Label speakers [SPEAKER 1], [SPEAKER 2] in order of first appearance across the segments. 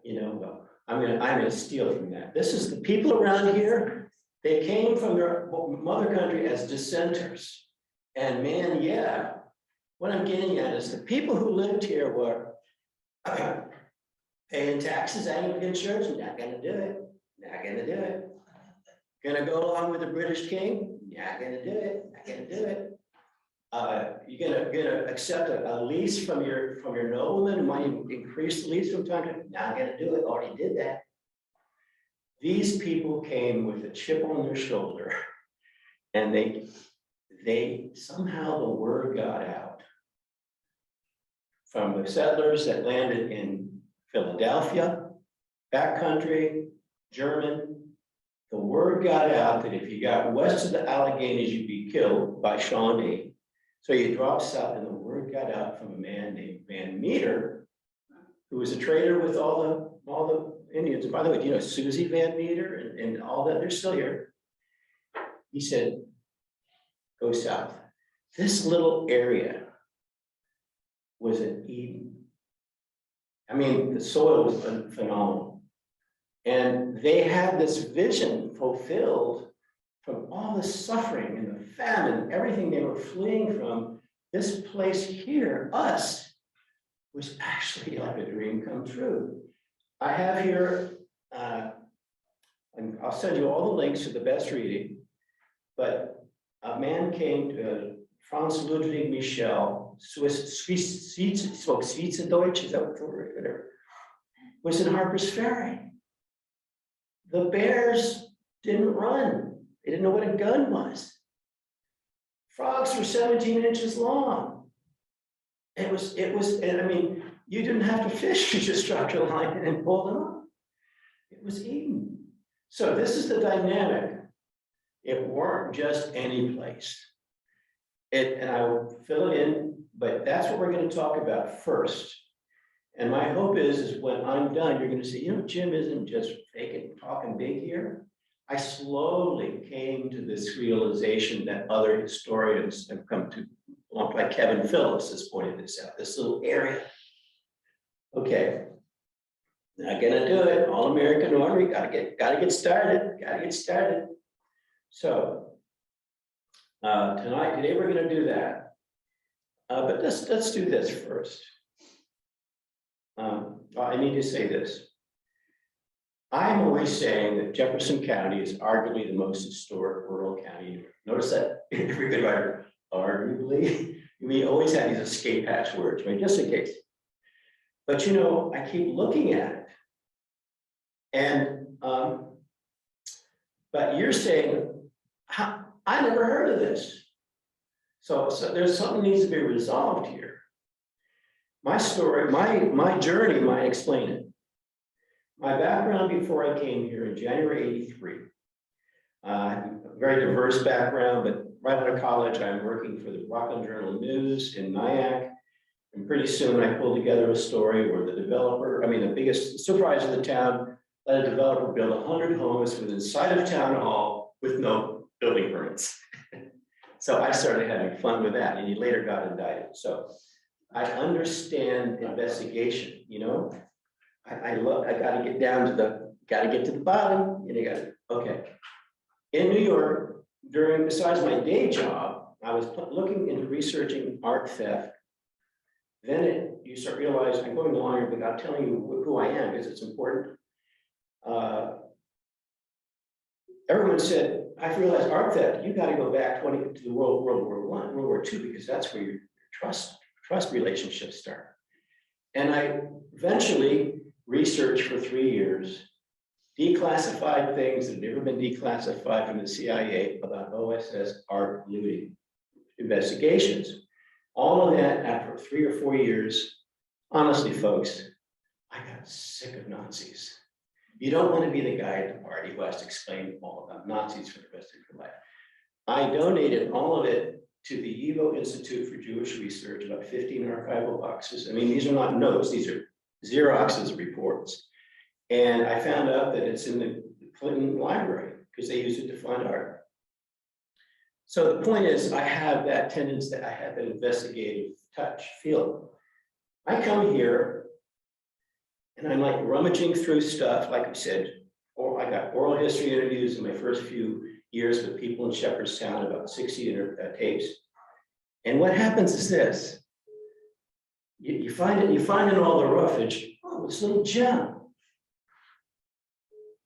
[SPEAKER 1] well, I'm gonna steal from that. This is the people around here. They came from their mother country as dissenters. And man, yeah, what I'm getting at is the people who lived here were paying taxes, Anglican Church, not gonna do it, not gonna do it. Gonna go along with the British king, not gonna do it, not gonna do it. You're gonna accept a lease from your nobleman, might increase the lease from time to time, not gonna do it, already did that. These people came with a chip on their shoulder, and they somehow the word got out from the settlers that landed in Philadelphia, backcountry, German. The word got out that if you got west of the Alleghenies, you'd be killed by Shawnee. So you dropped south, and the word got out from a man named Van Meter, who was a trader with all the Indians. And by the way, do you know Susie Van Meter and all that? They're still here. He said, go south. This little area was an Eden. I mean, the soil was phenomenal. And they had this vision fulfilled from all the suffering and the famine, everything they were fleeing from. This place here, us, was actually like a dream come true. I have here, and I'll send you all the links to the best reading, but a man came to Franz Ludwig Michel, Swiss, spoke Schweizerdeutsch, is that what the word, whatever, was in Harper's Ferry. The bears didn't run. They didn't know what a gun was. Frogs were 17 inches long. It was, and I mean, you didn't have to fish, you just dropped your line and pulled them up. It was eaten. So this is the dynamic. It weren't just any place. And I will fill it in, but that's what we're going to talk about first. And my hope is when I'm done, you're going to say, Jim isn't just faking, talking big here. I slowly came to this realization that other historians have come to, like Kevin Phillips has pointed this out, this little area. Okay, not gonna do it. All American order, gotta get started. So today we're gonna do that. But let's do this first. I need to say this. I'm always saying that Jefferson County is arguably the most historic rural county. Notice that every good writer, arguably. We always have these escape hatch words, right? Just in case. But I keep looking at it. And but you're saying, I never heard of this. So there's something needs to be resolved here. My story, my journey, I explain it. My background before I came here in January '83, a very diverse background, but right out of college, I'm working for the Rockland Journal News in Nyack. And pretty soon I pulled together a story where the biggest surprise of the town, let a developer build 100 homes within sight of town hall with no building permits. So I started having fun with that, and he later got indicted. So I understand investigation, I got to get down to the bottom, okay. In New York, besides my day job, I was looking into researching art theft. Then you start realizing, I'm going longer without telling you who I am because it's important. Everyone said, I've realized art theft, you got to go back to the World War I, World War II, because that's where your trust relationships start. And I eventually researched for 3 years, declassified things that had never been declassified from the CIA about OSS art looting investigations. All of that after 3 or 4 years. Honestly, folks, I got sick of Nazis. You don't want to be the guy at the party who has to explain all about Nazis for the rest of your life. I donated all of it to the Evo Institute for Jewish Research, about 15 archival boxes. I mean, these are not notes, these are Xeroxes of reports. And I found out that it's in the Clinton library because they use it to find art. So the point is, I have that tendency, that I have an investigative touch, feel. I come here And I'm like rummaging through stuff, like I said, or I got oral history interviews in my first few years with people in Shepherdstown, about 60 tapes. And what happens is this. You find in all the roughage, oh, this little gem.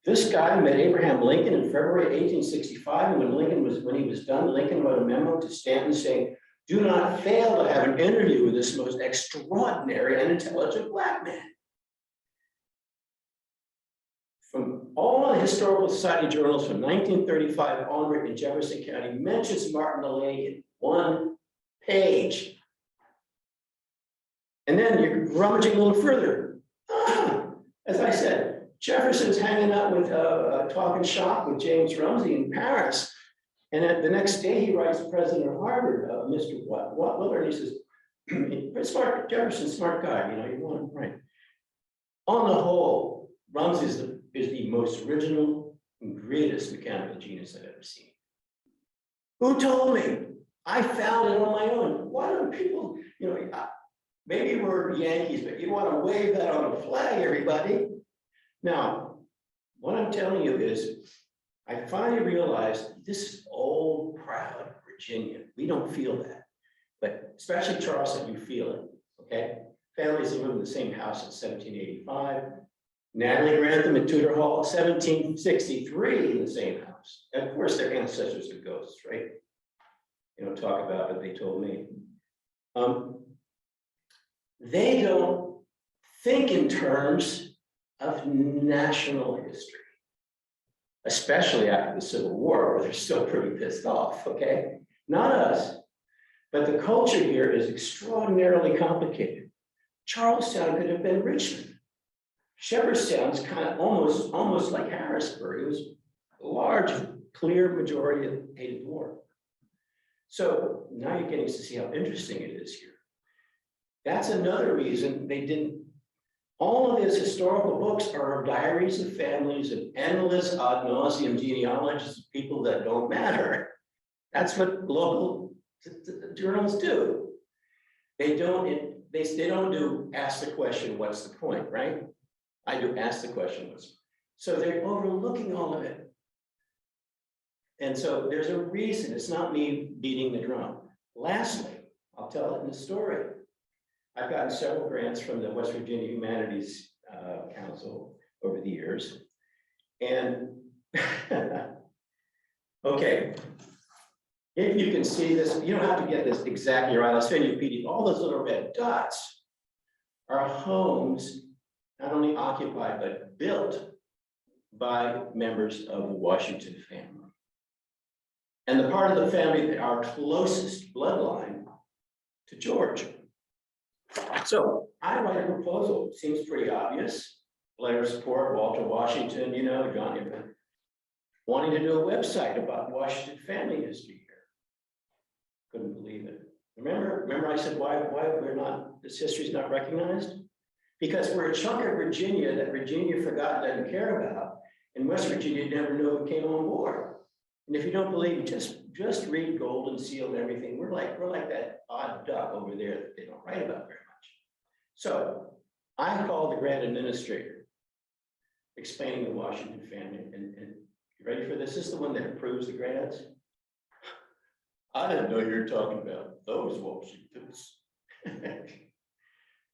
[SPEAKER 1] This guy met Abraham Lincoln in February 1865, and when he was done, Lincoln wrote a memo to Stanton saying, "Do not fail to have an interview with this most extraordinary and intelligent black man." From all the Historical Society journals from 1935 onward in Jefferson County mentions Martin LeLay in one page. And then you're rummaging a little further. As I said, Jefferson's hanging out with talking shop with James Rumsey in Paris. And the next day he writes the president of Harvard, Mr. Willard, he says, smart, Jefferson's smart guy, you know, you want him right. On the whole, Rumsey is the most original and greatest mechanical genius I've ever seen. Who told me? I found it on my own. Why don't people, you know, maybe we're Yankees, but you want to wave that on a flag, everybody. Now, what I'm telling you is, I finally realized this is old, proud Virginia. We don't feel that, but especially Charleston, you feel it, okay? Families that live in the same house in 1785. Natalie Grantham and Tudor Hall, 1763 in the same house. And of course, their ancestors are ghosts, right? You don't talk about it, they told me. They don't think in terms of national history, especially after the Civil War, where they're still pretty pissed off, okay? Not us, but the culture here is extraordinarily complicated. Charlestown could have been Richmond. Shepherdstown's kind of almost like Harrisburg. It was a large, clear majority of hated war. So now you're getting to see how interesting it is here. That's another reason they didn't. All of his historical books are diaries of families and endless ad nauseum genealogies of people that don't matter. That's what local journals do. They don't do ask the question, what's the point, right? I do ask the question, so they're overlooking all of it. And so there's a reason. It's not me beating the drum. Lastly, I'll tell it in the story. I've gotten several grants from the West Virginia Humanities Council over the years. And okay, if you can see this, you don't have to get this exactly right. I'll send you a PDF. All those little red dots are homes not only occupied, but built by members of the Washington family. And the part of the family that are closest bloodline to George. So I write a proposal, it seems pretty obvious. Letter of support, Walter Washington, you know, John Everett, wanting to do a website about Washington family history here. Couldn't believe it. Remember I said why we're not, this history is not recognized? Because we're a chunk of Virginia that Virginia forgot, doesn't care about, and West Virginia never knew it came on board. And if you don't believe me, just read Golden Seal and everything. We're like that odd duck over there that they don't write about very much. So I called the grant administrator, explaining the Washington family, and you ready for this? This is the one that approves the grants. I didn't know you were talking about those Washingtons.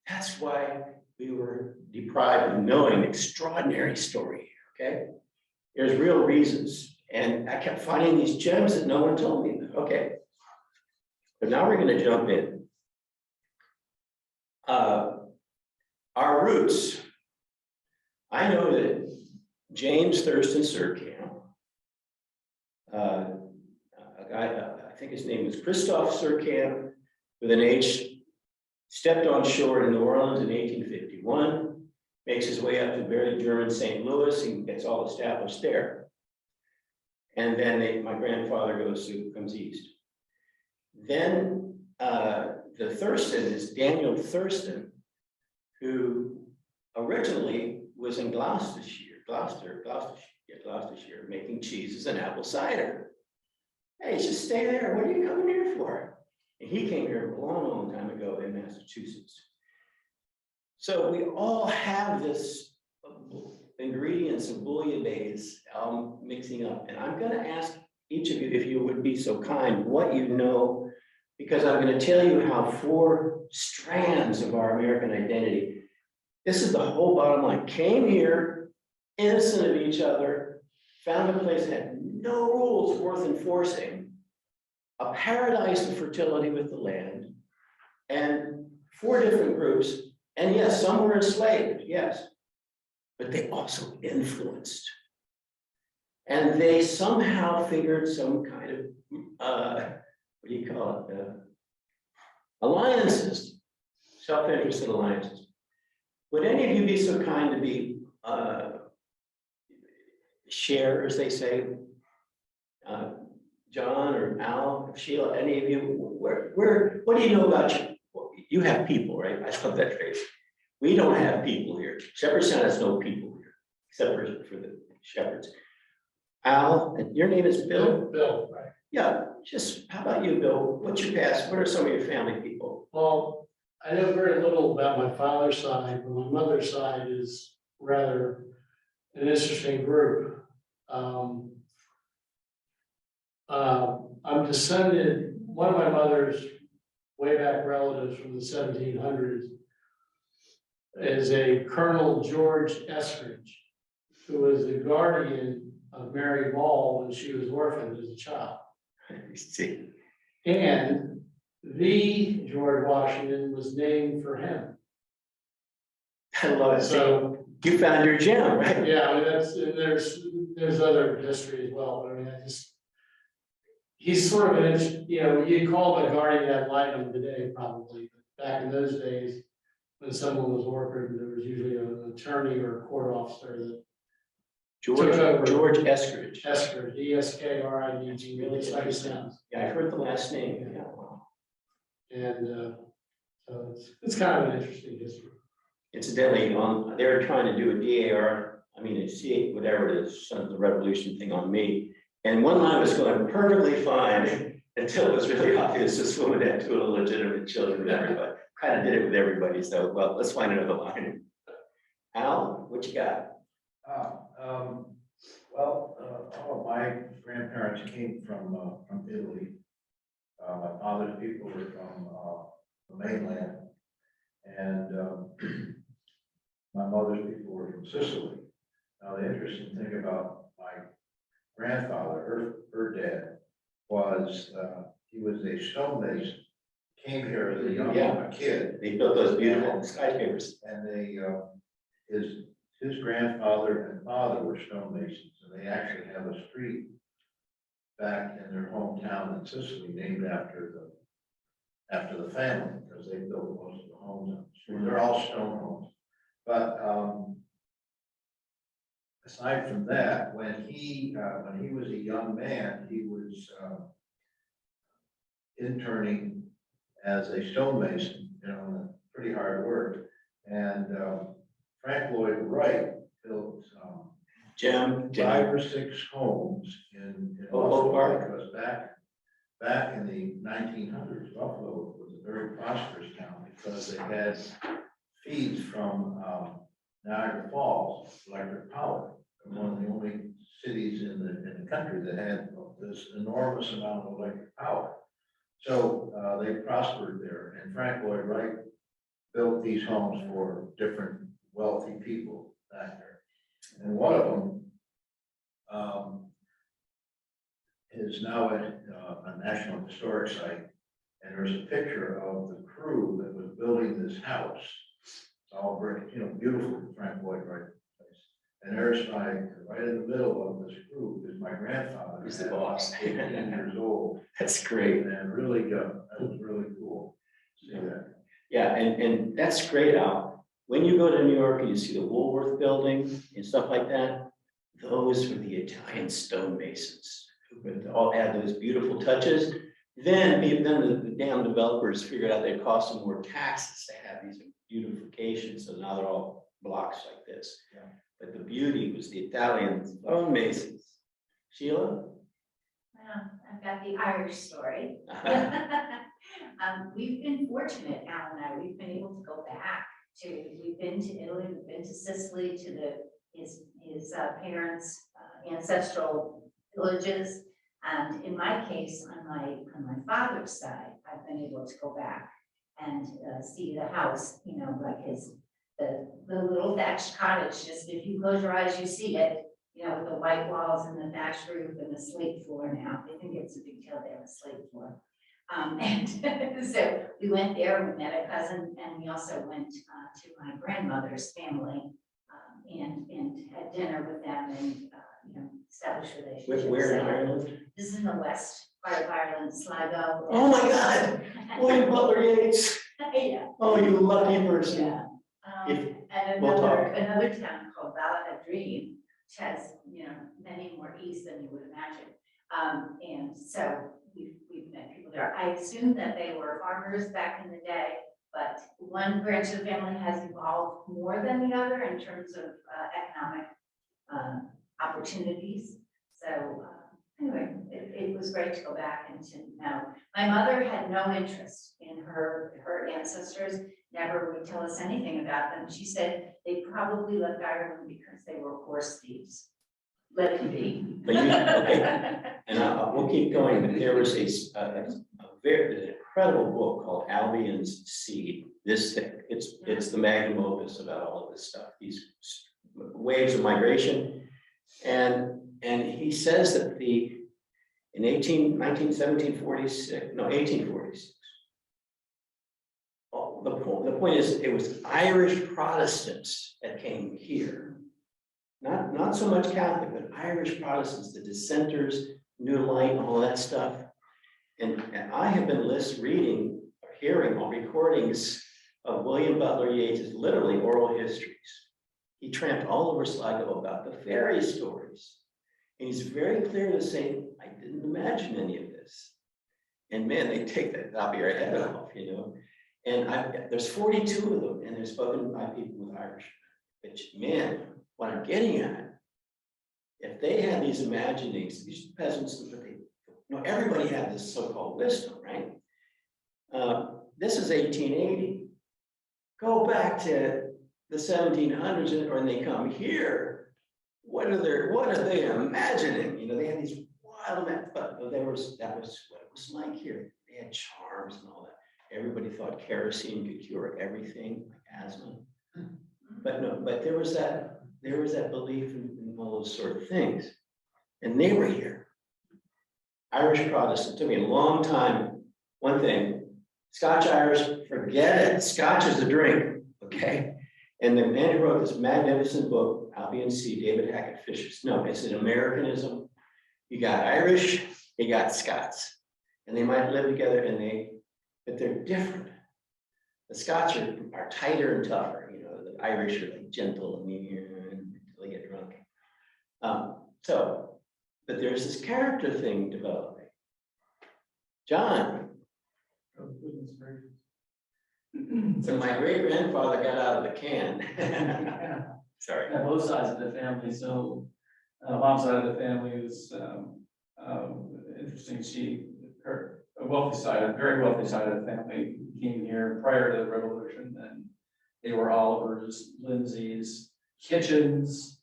[SPEAKER 1] That's why we were deprived of knowing the extraordinary story here, okay? There's real reasons. And I kept finding these gems that no one told me. Okay, but now we're going to jump in. Our roots. I know that James Thurston Surkamp, a guy, I think his name was Christophe Surkamp, with an H, stepped on shore in New Orleans in 1851, makes his way up to very German St. Louis, and gets all established there. And then my grandfather comes east. Then the Thurston is Daniel Thurston, who originally was in Gloucestershire, making cheeses and apple cider. Hey, just stay there. What are you coming here for? And he came here a long, long time ago in Massachusetts. So we all have this ingredients of bouillabaisse mixing up. And I'm gonna ask each of you, if you would be so kind, what you know, because I'm gonna tell you how 4 strands of our American identity, this is the whole bottom line, came here, innocent of each other, found a place that had no rules worth enforcing, a paradise of fertility with the land, and 4 different groups. And yes, some were enslaved, yes, but they also influenced. And they somehow figured some kind of, what do you call it? Alliances, self-interested alliances. Would any of you be so kind to be share, as they say, John or Al, Sheila, any of you, what do you know about you? You have people, right? I love that phrase. We don't have people here. Shepherdstown has no people here, except for the shepherds. Al, and your name is Bill?
[SPEAKER 2] Bill, right.
[SPEAKER 1] Yeah, just, how about you, Bill? What's your past? What are some of your family people?
[SPEAKER 2] Well, I know very little about my father's side, but my mother's side is rather an interesting group. I'm descended, one of my mother's way back relatives from the 1700s is a Colonel George Eskridge, who was the guardian of Mary Ball when she was orphaned as a child.
[SPEAKER 1] I see.
[SPEAKER 2] And the George Washington was named for him.
[SPEAKER 1] I love it.
[SPEAKER 2] So
[SPEAKER 1] you found your gem, right?
[SPEAKER 2] yeah, I mean, there's other history as well, but I mean, he's sort of an, you'd call him a guardian ad litem today, probably, but back in those days, when someone was orphaned, there was usually an attorney or a court officer that
[SPEAKER 1] George Eskridge.
[SPEAKER 2] Eskridge, E-S-K-R-I-D-G, really sounds.
[SPEAKER 1] Yeah, I've heard the last name. Yeah, wow.
[SPEAKER 2] And so it's kind of an interesting history.
[SPEAKER 1] Incidentally, they were trying to do a DAR, I mean, a C, whatever it is, Sons of the Revolution thing on me. And one line was going perfectly fine until it was really obvious this woman had 2 illegitimate children with everybody. Kind of did it with everybody. So, well, let's find another line. Al, what you got?
[SPEAKER 3] All of my grandparents came from Italy. My father's people were from the mainland, and my mother's people were from Sicily. Now, the interesting thing about my grandfather, her dad, was he was a stonemason. Came here as a young kid.
[SPEAKER 1] They built those beautiful skyscrapers.
[SPEAKER 3] And his grandfather and father were stonemasons, and they actually have a street back in their hometown in Sicily named after the family, because they built most of the homes. They're all stone homes. But aside from that, when he was a young man, he was interning as a stonemason, pretty hard work. And Frank Lloyd Wright built 5 or 6 homes in Buffalo, because back in the 1900s, Buffalo was a very prosperous town because they had feeds from Niagara Falls, electric power. One of the only cities in the country that had this enormous amount of electric power. So they prospered there, and Frank Lloyd Wright built these homes for different wealthy people back there. And one of them is now a National Historic Site, and there's a picture of the crew that was building this house. It's all brick, beautiful Frank Lloyd Wright place. And there's right in the middle of this group is my grandfather.
[SPEAKER 1] He's the boss.
[SPEAKER 3] 18 years old.
[SPEAKER 1] That's great.
[SPEAKER 3] And really good. That was really cool.
[SPEAKER 1] Yeah, and that's great, Al. When you go to New York and you see the Woolworth building and stuff like that, those were the Italian stonemasons who would all add those beautiful touches. Then the damn developers figured out they'd cost them more taxes to have these beautifications, so now they're all blocks like this.
[SPEAKER 3] Yeah.
[SPEAKER 1] But the beauty was the Italian stonemasons. Sheila?
[SPEAKER 4] Well, I've got the Irish story. We've been fortunate, Al and I, we've been able to go back we've been to Italy, we've been to Sicily, to his parents' ancestral villages. And in my case, on my father's side, I've been able to go back and see the house, you know, like the little thatched cottage, just if you close your eyes, you see it, you know, with the white walls and the thatched roof and the slate floor now. I think it's a big deal they have a slate floor. And so we went there, we met a cousin, and we also went to my grandmother's family and had dinner with them and, you know, established relationships.
[SPEAKER 1] Where in Ireland?
[SPEAKER 4] This is in the west part of Ireland, Sligo.
[SPEAKER 1] Oh my God, William Butler Yeats.
[SPEAKER 4] Yeah.
[SPEAKER 1] Oh, you lucky person.
[SPEAKER 4] Yeah.
[SPEAKER 1] If-
[SPEAKER 4] And
[SPEAKER 1] we'll
[SPEAKER 4] another town called Balladream, which has, you know, many more east than you would imagine. And so we've met people there. I assume that they were farmers back in the day, but one branch of the family has evolved more than the other in terms of economic opportunities. So anyway, it was great to go back and to know. My mother had no interest in her ancestors, never would tell us anything about them. She said they probably left Ireland because they were horse thieves. Let it be.
[SPEAKER 1] But okay, and we'll keep going, but there was a very incredible book called Albion's Seed. This thing, it's the magnum opus about all of this stuff, these waves of migration. And he says that in 1846, the point is it was Irish Protestants that came here. Not so much Catholic, but Irish Protestants, the dissenters, New Light, all that stuff. And I have been reading, or hearing all recordings of William Butler Yeats' literally oral histories. He tramped all over Sligo about the fairy stories. And he's very clear to say, I didn't imagine any of this. And man, they take the top of your head off, you know. And there's 42 of them, and they're spoken by people with Irish. Which, man, what I'm getting at, if they had these imaginings, these peasants, everybody had this so-called wisdom, right? This is 1880. Go back to the 1700s, and they come here. What are they imagining? You know, they had these wild, but that was what it was like here. They had charms and all that. Everybody thought kerosene could cure everything, like asthma. But no, but there was that belief in all those sort of things. And they were here. Irish Protestant, took me a long time. One thing, Scotch Irish, forget it. Scotch is a drink, okay? And the man who wrote this magnificent book, Albion's Seed, David Hackett Fisher's, no, it's an Americanism. You got Irish, you got Scots. And they might live together but they're different. The Scots are tighter and tougher, you know, the Irish are like gentle and until they get drunk. But there's this character thing developing. John.
[SPEAKER 5] Oh, goodness gracious.
[SPEAKER 1] So my great grandfather got out of the can. Sorry.
[SPEAKER 5] On both sides of the family. So mom's side of the family was interesting. A wealthy side, a very wealthy side of the family came here prior to the revolution, and they were Oliver's, Lindsay's, Kitchens.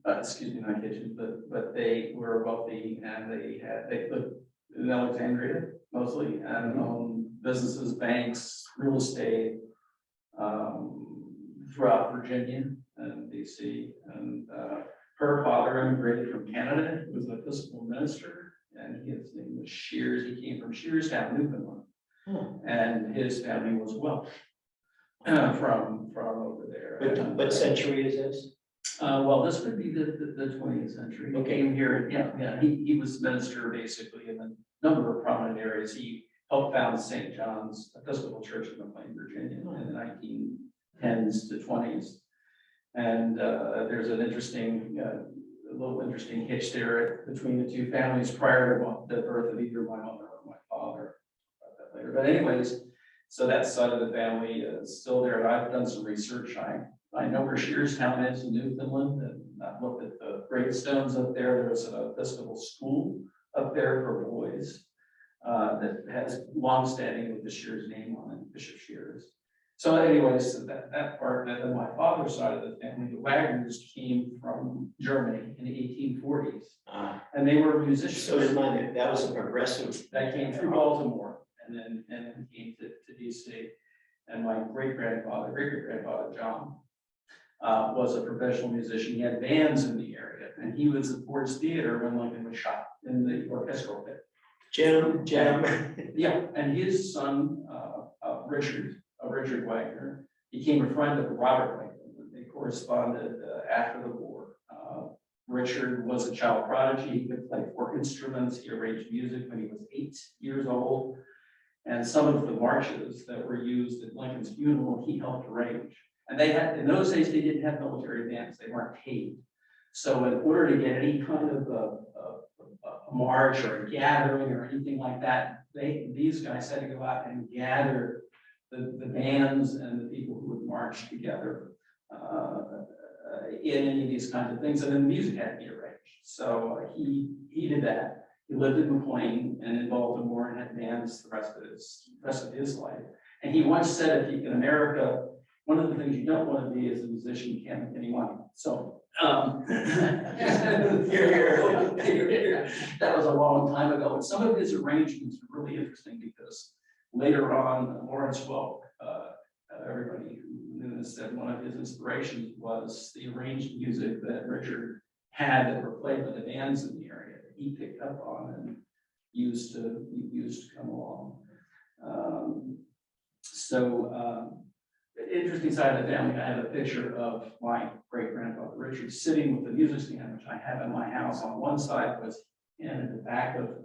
[SPEAKER 5] Excuse me, not Kitchens, but they were wealthy, and they lived in Alexandria mostly, and owned businesses, banks, real estate throughout Virginia and DC. And her father immigrated from Canada. He was an Episcopal minister, and his name was Shears. He came from Shearstown, Newfoundland, and his family was Welsh from over there.
[SPEAKER 1] But what century is this?
[SPEAKER 5] Well, this would be the 20th century. He
[SPEAKER 1] Okay.
[SPEAKER 5] came here, yeah. He was minister basically in a number of prominent areas. He helped found St. John's Episcopal Church in McLean, Virginia in the 1910s to 20s. And there's an interesting, a little interesting hitch there between the two families prior to the birth of either my mother or my father. About that later. But anyways, so that side of the family is still there. I've done some research. I know where Shearstown is in Newfoundland, and I've looked at the gravestones up there. There's an Episcopal school up there for boys that has longstanding with the Shears name on it, Bishop Shears. So anyways, that part, and then my father's side of the family, the Wagners came from Germany in the 1840s. And they were musicians.
[SPEAKER 1] So did mine, that was a progressive.
[SPEAKER 5] That came through Baltimore and then came to DC. And my great-grandfather, John, was a professional musician. He had bands in the area, and he was at Ford's Theater when Lincoln was shot in the orchestral pit.
[SPEAKER 1] Jim.
[SPEAKER 5] Yeah, and his son, Richard Wagner, became a friend of Robert Wagner. They corresponded after the war. Richard was a child prodigy. He could play 4 instruments. He arranged music when he was 8 years old. And some of the marches that were used at Lincoln's funeral, he helped arrange. And they had, in those days, they didn't have military bands. They weren't paid. So in order to get any kind of a march or a gathering or anything like that, these guys had to go out and gather the bands and the people who would march together in any of these kinds of things. And then the music had to be arranged. So he did that. He lived in McLean and in Baltimore and had bands the rest of his life. And he once said, in America, one of the things you don't want to be is a musician, you can't make any money. So that was a long time ago. And some of his arrangements are really interesting because later on, Lawrence Welk, everybody who knew this, said one of his inspirations was the arranged music that Richard had that were played by the bands in the area that he picked up on and used to come along. Interesting side of the family, I have a picture of my great-grandfather Richard sitting with the music stand, which I have in my house. On one side was him, and at the back of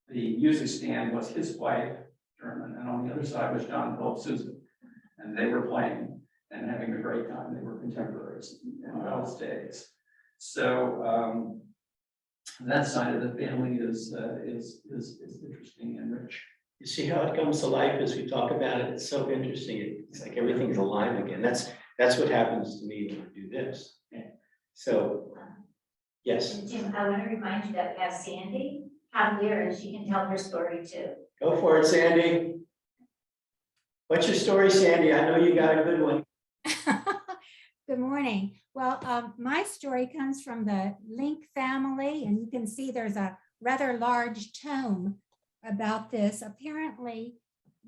[SPEAKER 5] the music stand was his wife, German, and on the other side was John Philip Sousa. And they were playing and having a great time. They were contemporaries in those days. So that side of the family is interesting and rich.
[SPEAKER 1] You see how it comes to life as we talk about it? It's so interesting. It's like everything's alive again. That's what happens to me when I do this. So, yes.
[SPEAKER 4] And Jim, I want to remind you that we have Sandy out here and she can tell her story too.
[SPEAKER 1] Go for it, Sandy. What's your story, Sandy? I know you got a good one.
[SPEAKER 6] Good morning. Well, my story comes from the Link family, and you can see there's a rather large tome about this. Apparently,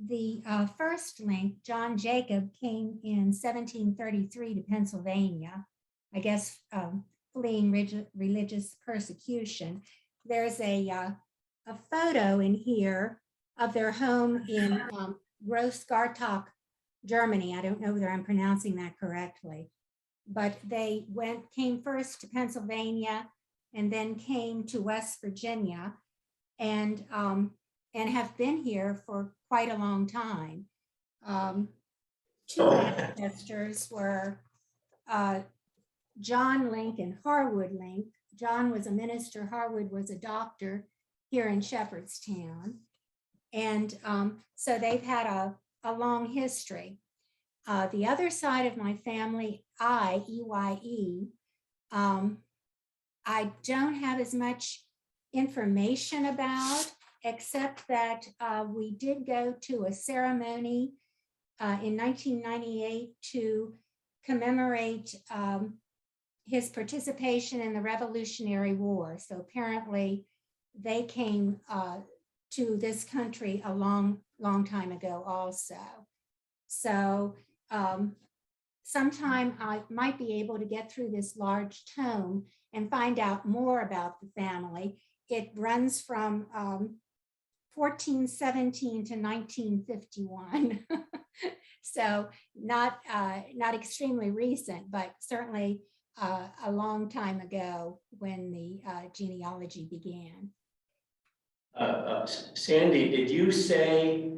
[SPEAKER 6] the first Link, John Jacob, came in 1733 to Pennsylvania, I guess fleeing religious persecution. There's a photo in here of their home in Grossgartock, Germany. I don't know whether I'm pronouncing that correctly, but they came first to Pennsylvania and then came to West Virginia and have been here for quite a long time. Two ancestors were John Link and Harwood Link. John was a minister, Harwood was a doctor here in Shepherdstown. And so they've had a long history. The other side of my family, EYE, I don't have as much information about, except that we did go to a ceremony in 1998 to commemorate his participation in the Revolutionary War. So apparently they came to this country a long time ago also. So sometime I might be able to get through this large tome and find out more about the family. It runs from 1417 to 1951. So not extremely recent, but certainly a long time ago when the genealogy began.
[SPEAKER 1] Sandy, did you say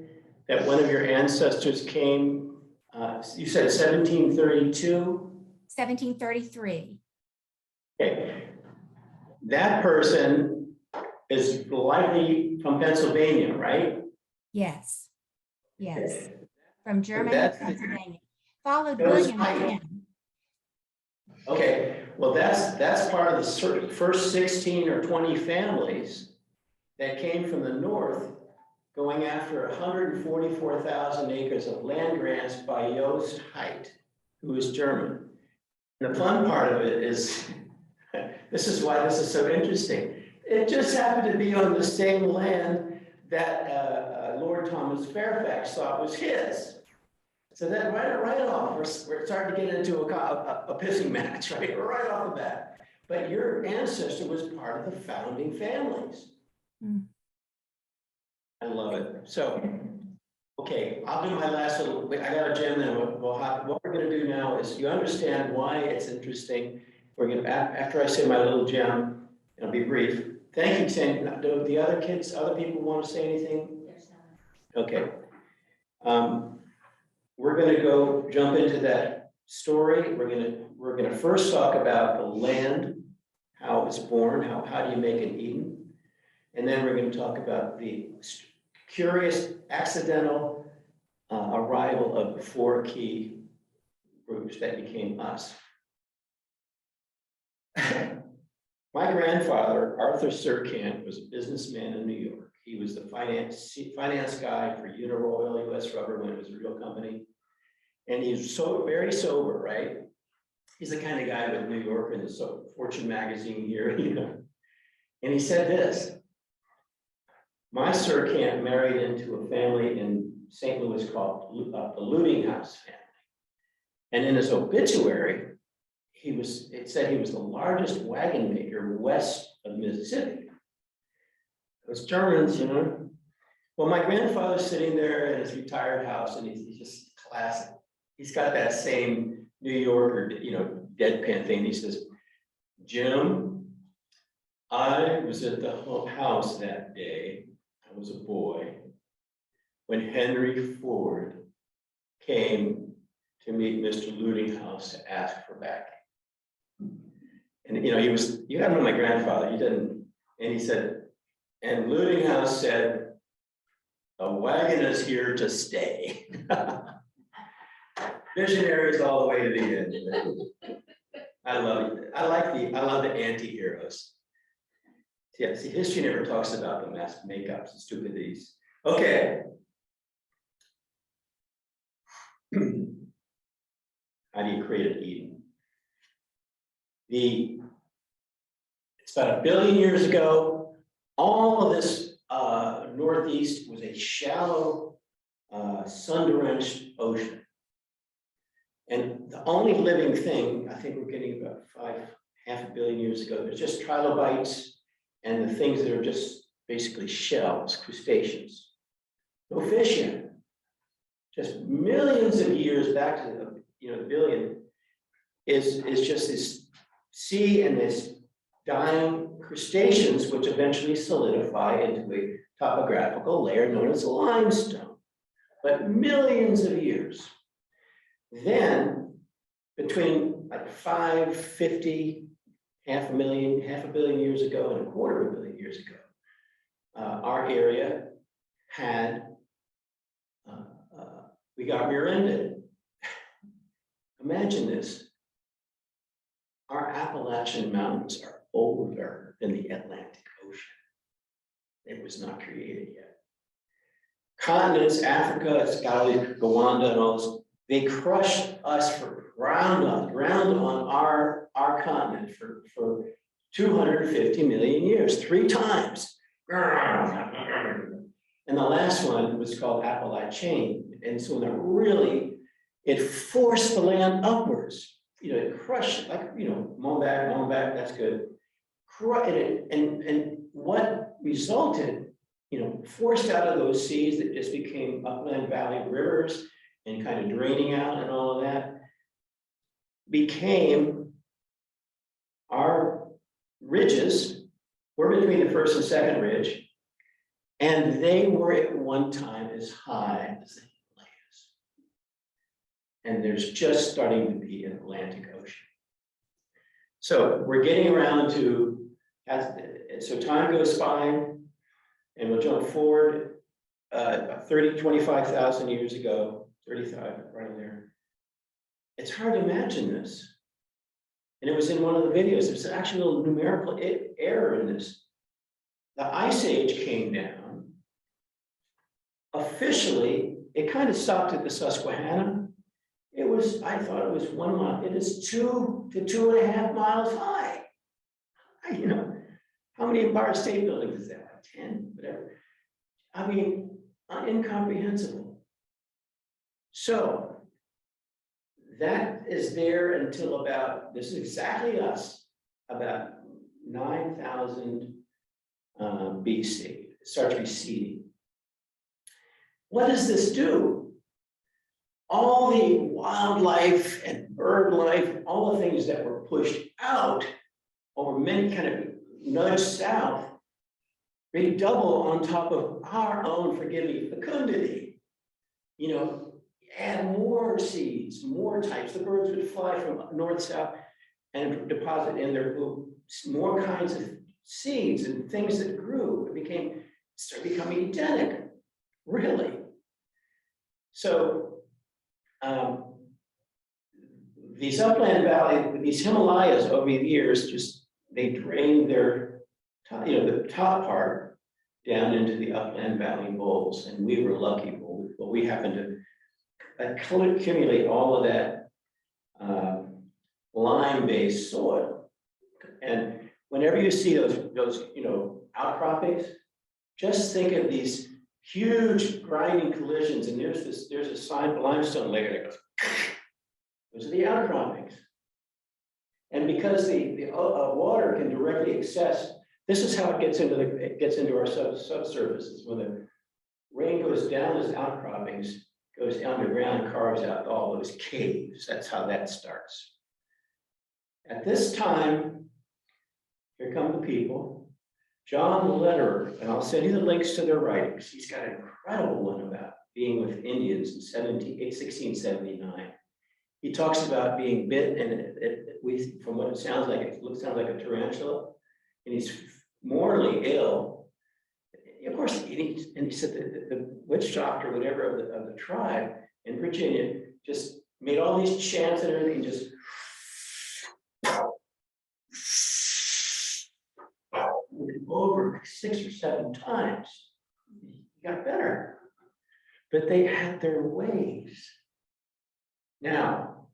[SPEAKER 1] that one of your ancestors came, you said 1732?
[SPEAKER 6] 1733.
[SPEAKER 1] Okay. That person is likely from Pennsylvania, right?
[SPEAKER 6] Yes. Yes.
[SPEAKER 1] Okay.
[SPEAKER 6] From Germany to Pennsylvania. Followed
[SPEAKER 1] Those
[SPEAKER 6] William
[SPEAKER 1] might-
[SPEAKER 6] Penn.
[SPEAKER 1] Okay, well, that's part of the first 16 or 20 families that came from the north going after 144,000 acres of land grants by Joost Heidt, who is German. And the fun part of it is, this is why this is so interesting. It just happened to be on the same land that Lord Thomas Fairfax thought was his. So then right off, we're starting to get into a pissing match, right? Right off the bat. But your ancestor was part of the founding families.
[SPEAKER 6] Mm.
[SPEAKER 1] I love it. So, okay, I'll do my last little, I got a gem then. What we're gonna do now is, you understand why it's interesting. We're gonna, after I say my little gem, it'll be brief. Thank you, Sam. Do the other kids, other people want to say anything?
[SPEAKER 4] There's no-
[SPEAKER 1] Okay. We're gonna go jump into that story. We're gonna first talk about the land, how it was born, how do you make an Eden? And then we're gonna talk about the curious accidental arrival of the 4 key groups that became us. My grandfather, Arthur Surkamp, was a businessman in New York. He was the finance guy for Uniroyal US Rubber when it was a real company. And he's so very sober, right? He's the kind of guy with New York and the Fortune magazine here, you know. And he said this: my Surkamp married into a family in St. Louis called the Looting House family. And in his obituary, it said he was the largest wagon maker west of Mississippi. Those Germans, you know. Well, my grandfather's sitting there in his retired house, and he's just classic. He's got that same New Yorker, you know, deadpan thing. He says, Jim, I was at the house that day. I was a boy when Henry Ford came to meet Mr. Looting House to ask for backing. And, you know, you gotta know my grandfather, and he said, and Looting House said, the wagon is here to stay. Visionaries all the way to the end. I love it. I love the anti-heroes. Yeah, see, history never talks about the mass makeups and stupidities. Okay. How do you create an Eden? It's about 1 billion years ago. All of this Northeast was a shallow, sun-drenched ocean. And the only living thing, I think we're getting about half a billion years ago, there's just trilobites and the things that are just basically shells, crustaceans. No fish yet. Just millions of years back to the billion is just this sea and this dying crustaceans, which eventually solidify into a topographical layer known as limestone. But millions of years. Then, between like 550, half a billion years ago, and 250 million years ago, our area had, we got rear-ended. Imagine this. Our Appalachian Mountains are older than the Atlantic Ocean. It was not created yet. Continents, Africa, it's got all these, Rwanda and all this, they crushed us for ground on our continent for 250 million years, 3 times. And the last one was called Appalachian. And so it forced the land upwards. It crushed it, like, mow back, that's good. And what resulted, forced out of those seas that just became upland valley rivers and kind of draining out and all of that, became our ridges. We're between the first and second ridge, and they were at one time as high as the Himalayas. And there's just starting to be an Atlantic Ocean. So we're getting around to, so time goes by, and we'll jump forward 25,000 years ago, 35, right there. It's hard to imagine this. And it was in one of the videos. There's actually a little numerical error in this. The Ice Age came down, officially, it kind of stopped at the Susquehanna. I thought it was 1 mile. It is 2 to 2.5 miles high. How many Empire State Buildings is that? Like 10, whatever. I mean, incomprehensible. So that is there until about, this is exactly us, about 9,000 BC. It starts receding. What does this do? All the wildlife and bird life, all the things that were pushed out over many kind of nudge south, redouble on top of our own, forgive me, fecundity. Add more seeds, more types. The birds would fly from north, south, and deposit in their more kinds of seeds and things that grew. It started becoming endemic, really. So these upland valleys, these Himalayas over the years, they drained their, the top part down into the upland valley bowls, and we were lucky. But we happened to accumulate all of that lime-based soil. And whenever you see those outcroppings, just think of these huge grinding collisions, and there's a limestone layer that goes. Those are the outcroppings. And because the water can directly access, this is how it gets into our subsurfaces. When the rain goes down those outcroppings, goes underground and carves out all those caves. That's how that starts. At this time, here come the people. John the Letterer, and I'll send you the links to their writings. He's got an incredible one about being with Indians in 1679. He talks about being bit, and from what it sounds like, it sounds like a tarantula, and he's mortally ill. Of course, and he said that the witch doctor, whatever of the tribe in Virginia, just made all these chants and everything, just over 6 or 7 times. He got better, but they had their ways. Now,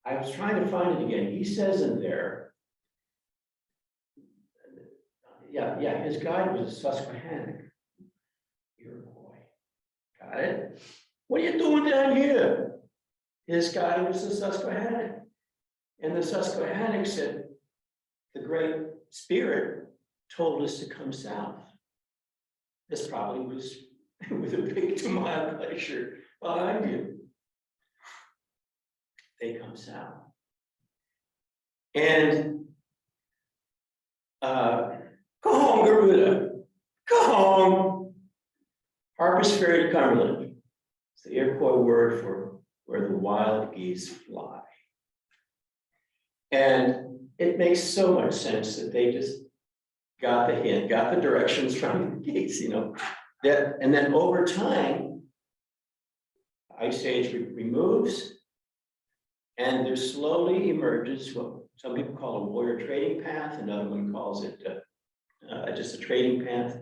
[SPEAKER 1] I was trying to find it again. He says in there, his guide was a Susquehannock. Iroquois. Got it? What are you doing down here? His guide was a Susquehannock. And the Susquehannock said, the Great Spirit told us to come south. This probably was with a big 2-mile glacier behind you. They come south. And go home, Garuda. Go home. Harper's Ferry to Cumberland. It's the Iroquois word for where the wild geese fly. And it makes so much sense that they just got the hint, got the directions from the geese, and then over time, Ice Age removes, and there slowly emerges what some people call a warrior trading path, another one calls it just a trading path.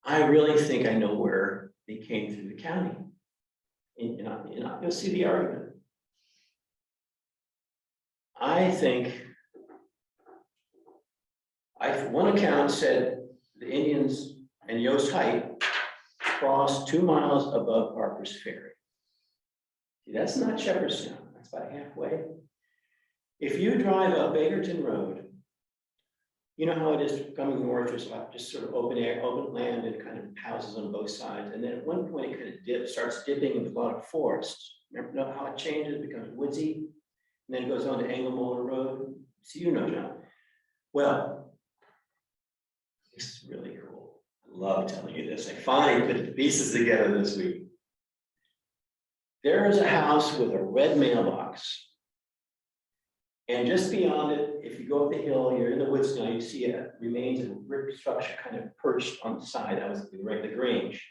[SPEAKER 1] I really think I know where they came through the county. You'll see the argument. I think, one account said the Indians and Yost Height crossed 2 miles above Harper's Ferry. See, that's not Shepherdstown, that's about halfway. If you drive up Bakerton Road, you know how it is coming north, there's just sort of open land and kind of houses on both sides. And then at one point it kind of starts dipping with a lot of forests. Remember how it changes, it becomes woodsy, and then it goes on to Englemola Road. So John. Well, this is really cool. I love telling you this. I finally put the pieces together this week. There is a house with a red mailbox. And just beyond it, if you go up the hill, you're in the woods now, you see a remains of a brick structure kind of perched on the side. That was the Grange.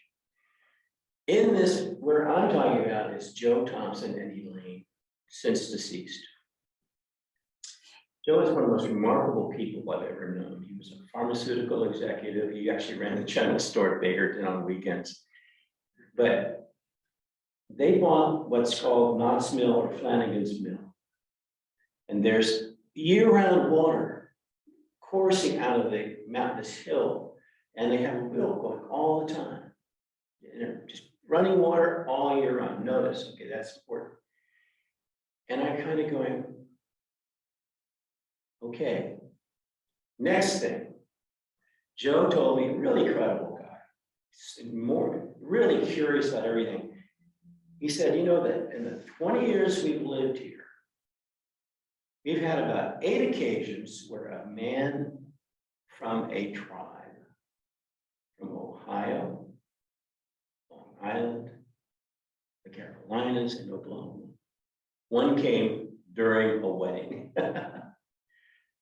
[SPEAKER 1] In this, where I'm talking about is Joe Thompson and Elaine, since deceased. Joe is one of the most remarkable people I've ever known. He was a pharmaceutical executive. He actually ran the general store at Bakerton on weekends. But they bought what's called Knott's Mill or Flanagan's Mill. And there's year-round water coursing out of the mountainous hill. And they have a mill going all the time. Just running water all year round. Notice, okay, that's important. And I kind of going, okay. Next thing, Joe told me, really credible guy, really curious about everything. He said, you know that in the 20 years we've lived here, we've had about 8 occasions where a man from a tribe, from Ohio, Long Island, the Carolinas, and Oklahoma, one came during a wedding.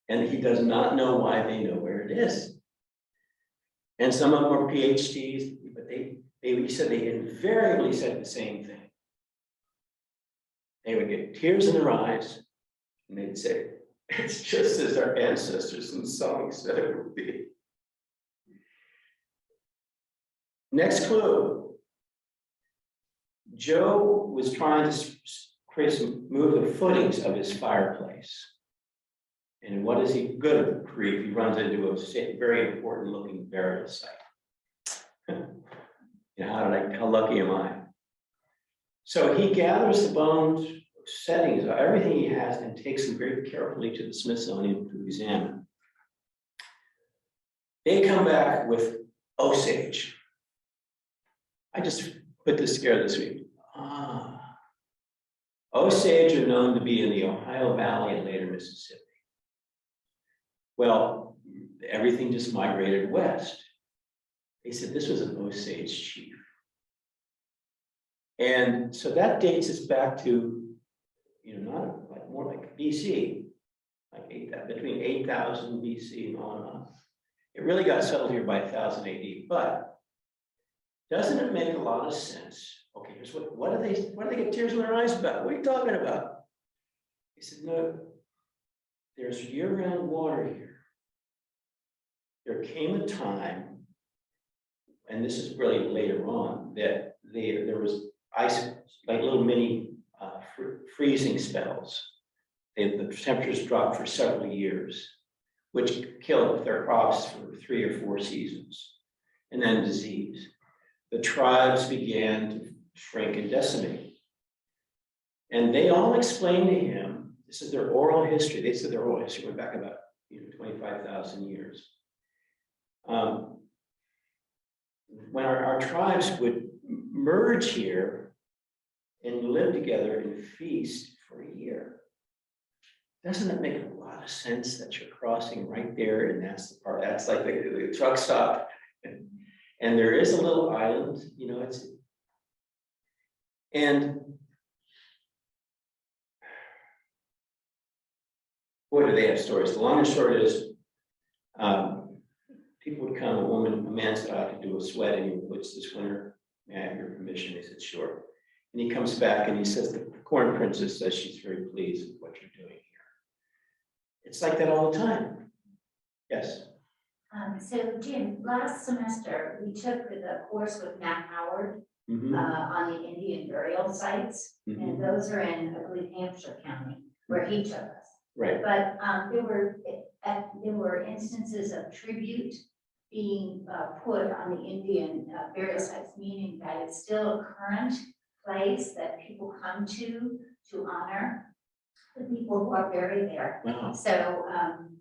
[SPEAKER 1] And he does not know why they know where it is. And some of them are PhDs, but he said they invariably said the same thing. They would get tears in their eyes, and they'd say, it's just as our ancestors in song said it would be. Next clue. Joe was trying to move the footings of his fireplace. And what is he good at the creek? He runs into a very important looking burial site. You know, how lucky am I? So he gathers the bones, settings, everything he has, and takes them very carefully to the Smithsonian to examine. They come back with Osage. I just put this together this week. Osage are known to be in the Ohio Valley and later Mississippi. Well, everything just migrated west. They said this was an Osage chief. And so that dates us back to, you know, not like more like BC, like between 8,000 BC and on. It really got settled here by 1000 AD, but doesn't it make a lot of sense? Okay, here's what do they get tears in their eyes about? What are you talking about? He said, no, there's year-round water here. There came a time, and this is really later on, that there was ice, like little mini freezing spells. The temperatures dropped for several years, which killed their crops for 3 or 4 seasons, and then disease. The tribes began to shrink and decimate. And they all explained to him, this is their oral history. They said their oral history went back about 25,000 years. When our tribes would merge here and live together and feast for a year, doesn't it make a lot of sense that you're crossing right there, and that's the part, that's like the truck stop, and there is a little island, you know, and boy, do they have stories. The long and short is, people would come, a man said, I could do a sweat in your woods this winter. May I have your permission? They said, sure. And he comes back and he says, the corn princess says she's very pleased with what you're doing here. It's like that all the time. Yes.
[SPEAKER 4] So Jim, last semester, we took the course with Matt Howard on the Indian burial sites. And those are in, I believe, Hampshire County, where he took us.
[SPEAKER 1] Right.
[SPEAKER 4] But there were instances of tribute being put on the Indian burial sites, meaning that it's still a current place that people come to honor the people who are buried there.
[SPEAKER 1] Wow.
[SPEAKER 4] So,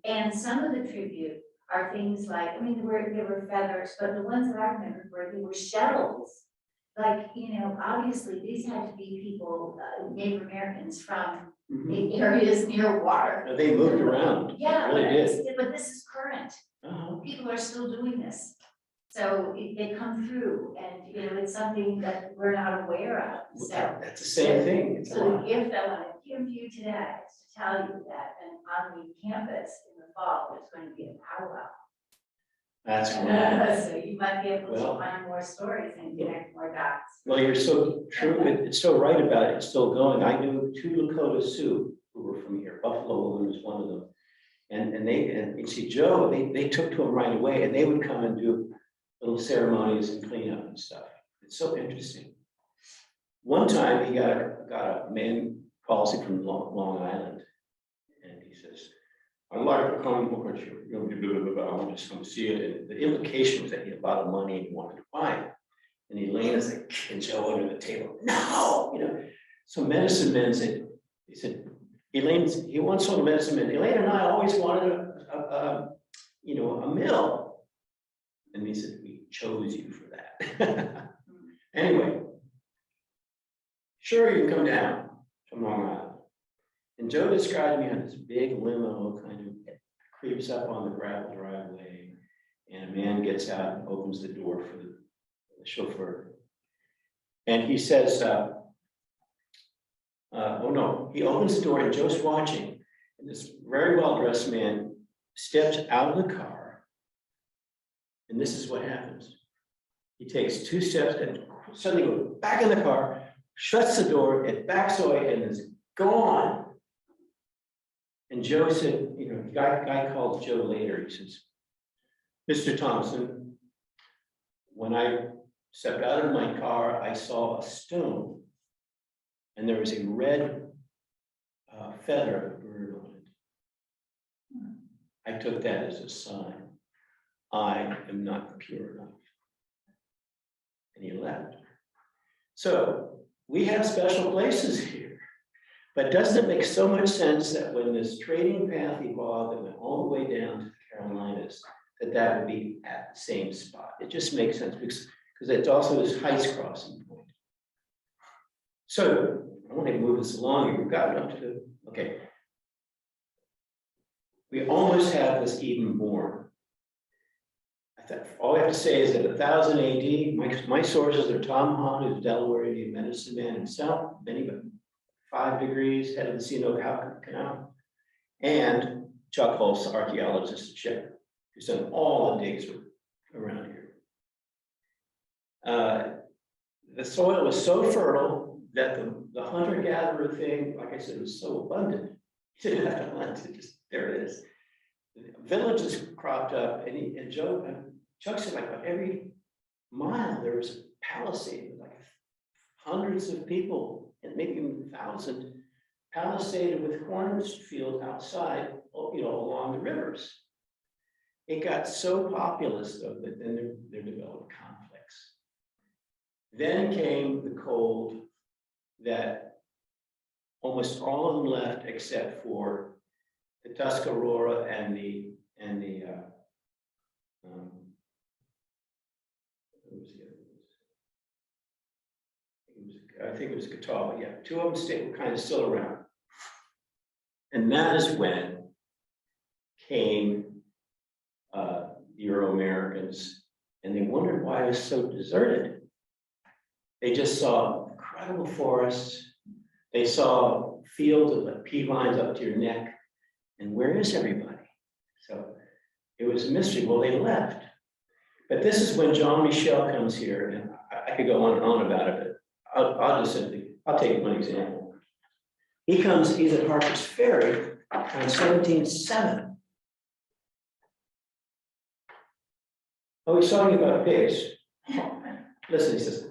[SPEAKER 4] and some of the tribute are things like, I mean, there were feathers, but the ones that I remember were, they were shells. Like, you know, obviously these had to be people, Native Americans from the areas near water.
[SPEAKER 1] They moved around.
[SPEAKER 4] Yeah,
[SPEAKER 1] They really did.
[SPEAKER 4] but this is current. People are still doing this. So they come through and, you know, it's something that we're not aware of. So
[SPEAKER 1] that's the same thing. It's
[SPEAKER 4] so the gift I want to give you today is to tell you that on the campus in the fall, there's going to be a powwow.
[SPEAKER 1] That's right.
[SPEAKER 4] So you might be able to find more stories and connect more dots.
[SPEAKER 1] Well, you're so true. It's so right about it. It's still going. I knew 2 Lakota Sioux who were from here. Buffalo Woman was one of them. And you see Joe, they took to him right away, and they would come and do little ceremonies and clean up and stuff. It's so interesting. One time he got a man calls him from Long Island, and he says, "I'd like to come over to you. I want to come see it." And the implication was that he had a lot of money and he wanted to buy it. And Elaine is like kicking Joe under the table. No, So medicine men said, he said, he once told the medicine man, Elaine and I always wanted a mill. And he said, we chose you for that. Anyway, sure, you can come down from Long Island. And Joe described me on this big limo kind of creeps up on the gravel driveway, and a man gets out and opens the door for the chauffeur. And he says, he opens the door and Joe's watching. And this very well-dressed man steps out of the car. And this is what happens. He takes 2 steps and suddenly goes back in the car, shuts the door, and backs away and is gone. And Joe said, the guy called Joe later. He says, Mr. Thompson, when I stepped out of my car, I saw a stone. And there was a red feather of a bird on it. I took that as a sign. I am not pure enough. And he left. So we have special places here. But doesn't it make so much sense that when this trading path evolved and went all the way down to the Carolinas, that would be at the same spot? It just makes sense because it's also this heights crossing point. So I want to move this along. We've gotten up to, okay. We almost have this Eden born. All I have to say is that 1000 AD, my sources are Tom Hahn, who's a Delaware Indian medicine man himself, many but 5 degrees, head of the Shenandoah Canal, and Chuck Hulse, archaeologist at Shepard, who's done all the digs around here. The soil was so fertile that the hunter-gatherer thing, like I said, was so abundant. You didn't have to hunt, there it is. Villages cropped up, and Chuck said, like every mile there was a palisade with like hundreds of people, and maybe even 1,000, palisaded with cornfields outside, along the rivers. It got so populous, though, that then there developed conflicts. Then came the cold that almost all of them left except for the Tuscarora and the I think it was Catawba, yeah. 2 of them were kind of still around. And that is when came the Euro-Americans, and they wondered why it was so deserted. They just saw incredible forests. They saw fields of like pea vines up to your neck. And where is everybody? So it was a mystery. Well, they left. But this is when John Michel comes here, and I could go on and on about it, but I'll take one example. He's at Harper's Ferry on 1707. Oh, he's talking about pigs. Listen, he says,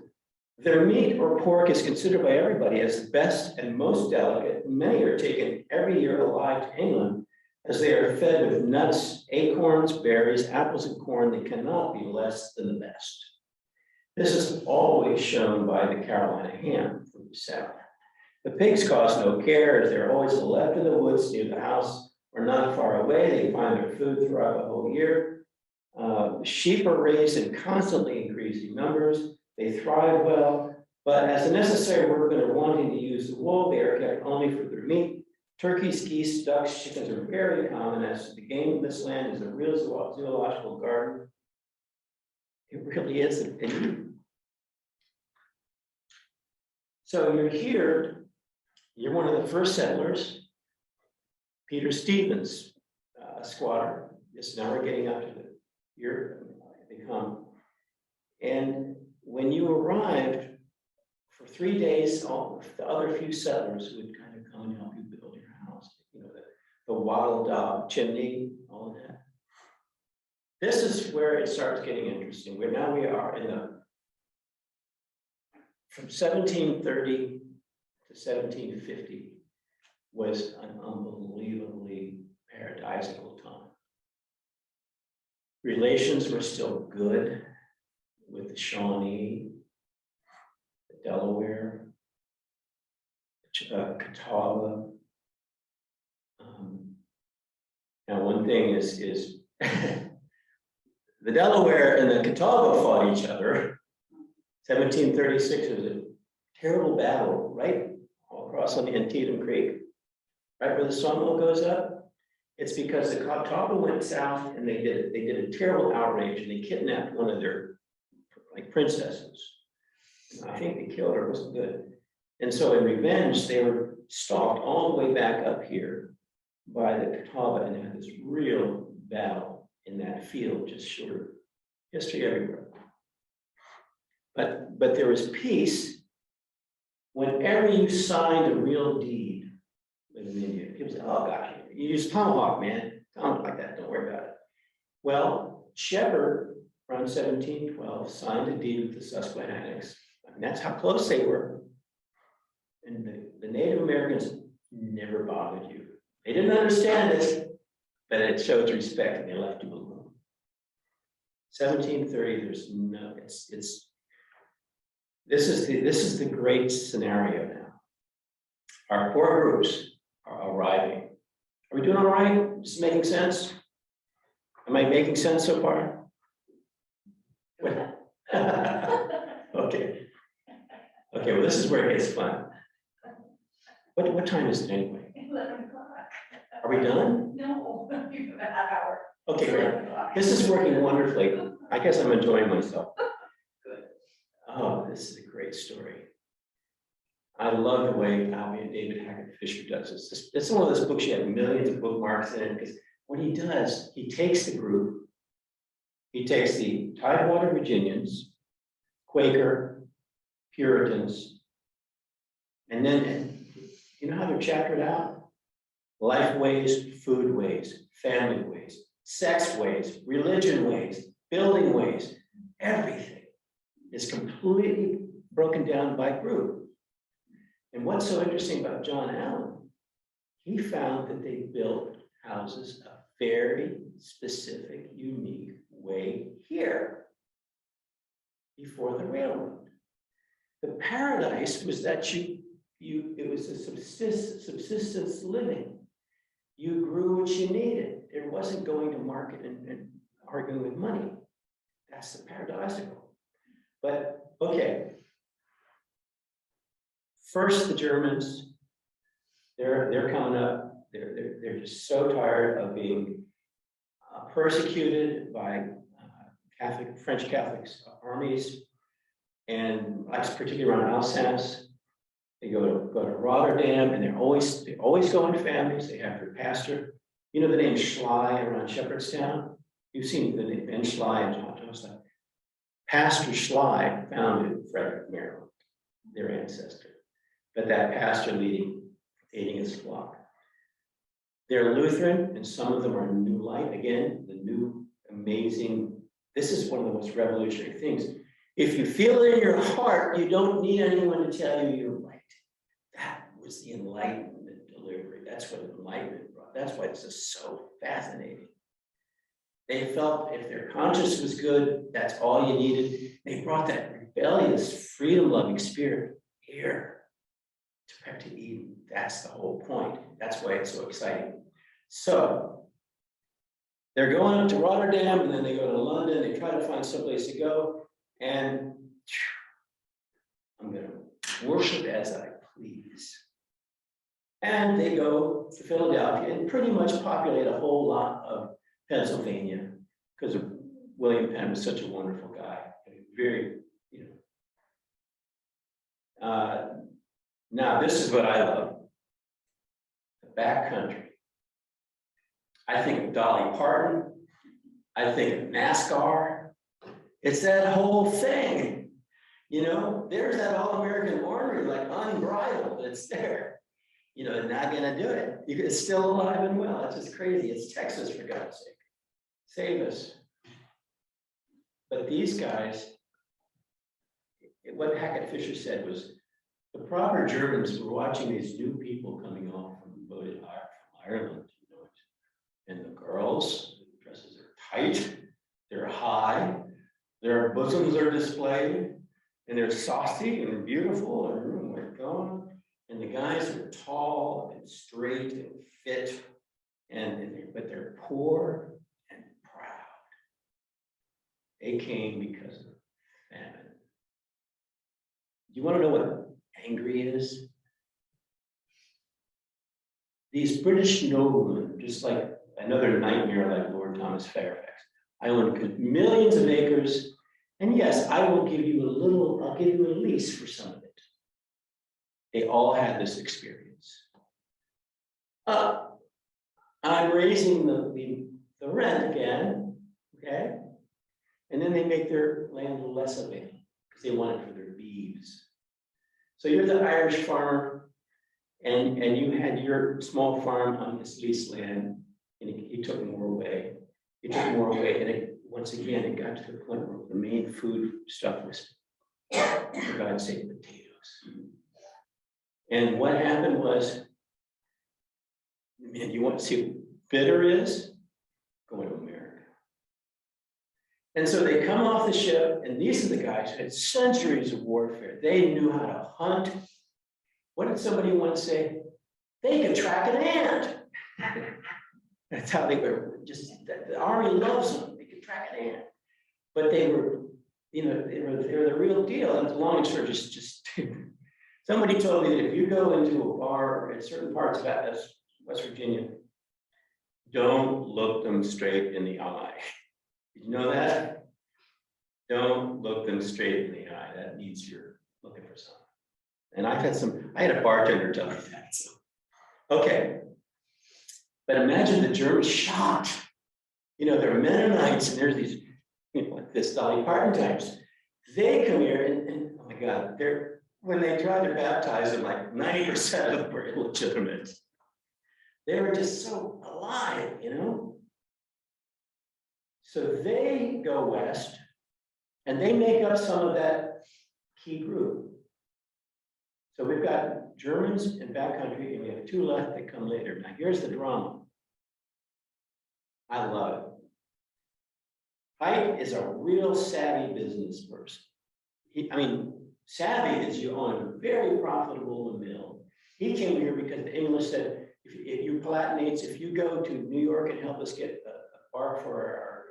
[SPEAKER 1] their meat or pork is considered by everybody as the best and most delicate. Many are taken every year alive to England, as they are fed with nuts, acorns, berries, apples, and corn. They cannot be less than the best. This is always shown by the Carolina ham from the south. The pigs cause no care, as they're always left in the woods near the house or not far away. They find their food throughout the whole year. Sheep are raised in constantly increasing numbers. They thrive well, but as a necessary worker are wanting to use the wool, they are kept only for their meat. Turkeys, geese, ducks, chickens are very common. As the game of this land is a real zoological garden. It really is. So you're here, you're one of the first settlers, Peter Stevens, a squatter. Now we're getting up to they come. And when you arrived, for 3 days, the other few settlers would kind of come and help you build your house. The Wattle Dog Chimney, all of that. This is where it starts getting interesting, where now we are in the, from 1730 to 1750 was an unbelievably paradisical time. Relations were still good with the Shawnee, the Delaware, Catawba. Now, one thing is the Delaware and the Catawba fought each other. 1736 was a terrible battle right all across on the Antietam Creek, right where the sawmill goes up. It's because the Catawba went south and they did a terrible outrage and they kidnapped one of their princesses. And I think they killed her. It wasn't good. And so in revenge, they were stalked all the way back up here by the Catawba and had this real battle in that field, just short. History everywhere. But there was peace whenever you signed a real deed with an Indian. People say, oh gosh, you use tomahawk, man. Tomahawk like that, don't worry about it. Well, Shepherd, around 1712, signed a deed with the Susquehannocks. I mean, that's how close they were. And the Native Americans never bothered you. They didn't understand this, but it shows respect and they left you alone. 1730, there's no, this is the great scenario now. Our four groups are arriving. Are we doing all right? Is this making sense? Am I making sense so far? Okay. Okay, well, this is where it gets fun. What time is it anyway?
[SPEAKER 4] 11 o'clock.
[SPEAKER 1] Are we done?
[SPEAKER 4] No, you have a half hour.
[SPEAKER 1] Okay, great. This is working wonderfully. I guess I'm enjoying myself. Good. Oh, this is a great story. I love the way Albie and David Hackett Fisher does this. It's one of those books you have millions of bookmarks in it, because what he does, he takes the group, he takes the Tidewater Virginians, Quaker, Puritans, and then, you know how they're chaptered out? Life ways, food ways, family ways, sex ways, religion ways, building ways, everything is completely broken down by group. And what's so interesting about John Allen, he found that they built houses a very specific, unique way here before the railroad. The paradise was that it was a subsistence living. You grew what you needed. It wasn't going to market and arguing with money. That's the paradisical. But okay. First, the Germans, they're coming up. They're just so tired of being persecuted by French Catholics armies, and particularly around Alsace. They go to Rotterdam, and they're always going to families. They have their pastor. You know the name Schley around Shepherdstown? You've seen the name Ben Schley and John Joseph. Pastor Schley founded Frederick, Maryland, their ancestor. But that pastor aiding his flock. They're Lutheran, and some of them are New Light. Again, the new amazing. This is one of the most revolutionary things. If you feel it in your heart, you don't need anyone to tell you you're right. That was the Enlightenment delivery. That's what Enlightenment brought. That's why this is so fascinating. They felt if their conscience was good, that's all you needed. They brought that rebellious, freedom-loving spirit here to Eden. That's the whole point. That's why it's so exciting. So they're going up to Rotterdam, and then they go to London. They try to find someplace to go, and I'm going to worship as I please. And they go to Philadelphia and pretty much populate a whole lot of Pennsylvania, because William Penn was such a wonderful guy. Very, now this is what I love. The backcountry. I think of Dolly Parton. I think of NASCAR. It's that whole thing. There's that all-American ornery, like unbridled, it's there. you know, they're not gonna do it. It's still alive and well. It's just crazy. It's Texas, for God's sake. Save us. But these guys, what Hackett Fisher said was, the proper Germans were watching these new people coming off from from Ireland, you know, and the girls' dresses are tight, they're high, their bosoms are displayed, and they're saucy and beautiful, and oh my God. And the guys are tall and straight and fit, but they're poor and proud. They came because of famine. You want to know what angry is? These British noblemen, just like another nightmare like Lord Thomas Fairfax. I own millions of acres, and yes, I will give you I'll give you a lease for some of it. They all had this experience. I'm raising the rent again, okay? And then they make their land less available because they want it for their beeves. So you're the Irish farmer, and you had your small farm on this leased land, and he took more away. He took more away, and once again, it got to the point where the main food stuff was, for God's sake, potatoes. And what happened was, man, you want to see what bitter is? Go to America. And so they come off the ship, and these are the guys who had centuries of warfare. They knew how to hunt. What did somebody once say? They could track an ant. That's how they were. Just the army loves them. They could track an ant. But they were, you know, they were the real deal. And long and short, just somebody told me that if you go into a bar in certain parts of West Virginia, don't look them straight in the eye. Did you know that? Don't look them straight in the eye. That means you're looking for something. And I had a bartender tell me that. So. Okay. But imagine the Germans shocked. You know, they're Mennonites, and there's these, you know, like this Dolly Parton types. They come here and oh my God, when they try to baptize them, like 90% of them were illegitimate. They were just so alive, you know? So they go west, and they make up some of that key group. So we've got Germans and backcountry, and we have two left that come later. Now here's the drama. I love it. Ike is a real savvy business person. Savvy is you own a very profitable mill. He came here because the English said, if you Palatinates, if you go to New York and help us get a bark for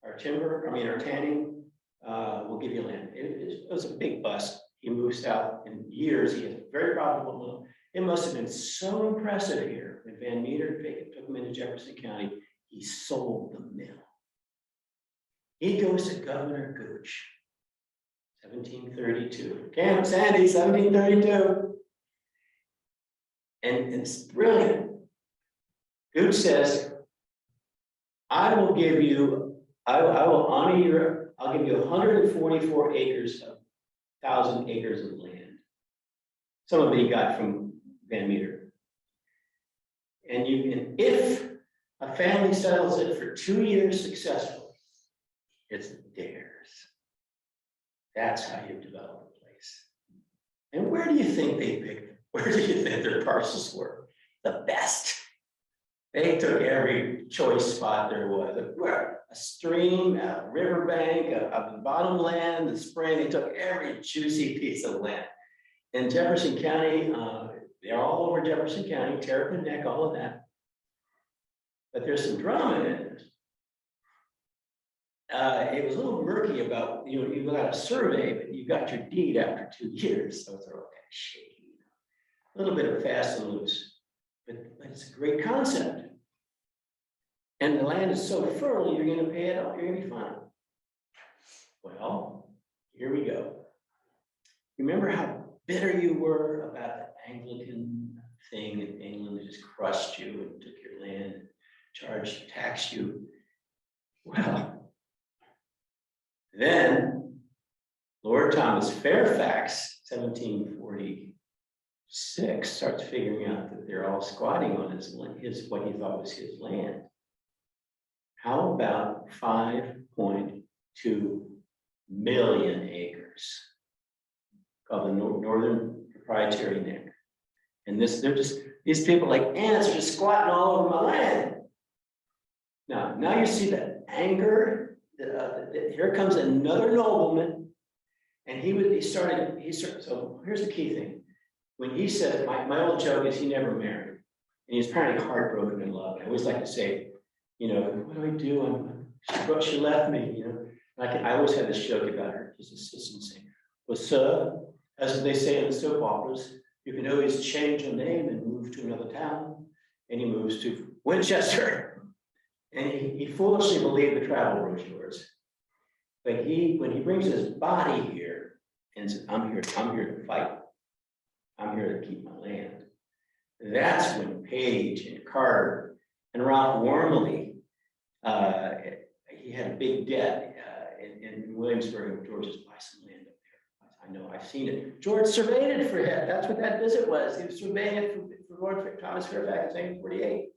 [SPEAKER 1] our timber, our tanning, we'll give you land. It was a big bust. He moved south in years. He has a very profitable mill. It must have been so impressive here when Van Meter took him into Jefferson County. He sold the mill. He goes to Governor Gooch, 1732. Camp Sandy, 1732. And it's brilliant. Gooch says, I will give you, I will honor I'll give you 144 acres of 1,000 acres of land. Some of it he got from Van Meter. And if a family settles it for 2 years successfully, it's theirs. That's how you develop a place. And where do you think they picked? Where do you think their parcels were? The best. They took every choice spot there was. A stream, a riverbank, a bottomland, the spring. They took every juicy piece of land. In Jefferson County, they're all over Jefferson County, Terrapin Neck, all of that. But there's some drama in it. It was a little murky about, you got a survey, but you got your deed after 2 years. So it's all kind of shaky. A little bit of fast and loose, but it's a great concept. And the land is so fertile, you're going to pay it off. You're going to be fine. Well, here we go. Remember how bitter you were about the Anglican thing in England that just crushed you and took your land, taxed you? Well, then Lord Thomas Fairfax, 1746, 6 starts figuring out that they're all squatting on his what he thought was his land. How about 5.2 million acres? Called the Northern Proprietary Nick. And these people like ants are just squatting all over my land. Now you see the anger. Here comes another nobleman, and he started. So here's the key thing. When he said, my old joke is he never married, and he's apparently heartbroken in love. I always like to say, what do I do? She left me. I always had this joke about her, his assistant saying, well, sir, as they say in the soap operas, you can always change your name and move to another town. And he moves to Winchester. And he foolishly believed the travel brochures. But when he brings his body here and says, I'm here to fight. I'm here to keep my land. That's when Page and Carter and Ralph Wormley, he had a big debt in Williamsburg. George just buy some land up there. I know, I've seen it. George surveyed it for him. That's what that visit was. He was surveying it for Lord Thomas Fairfax in 1848.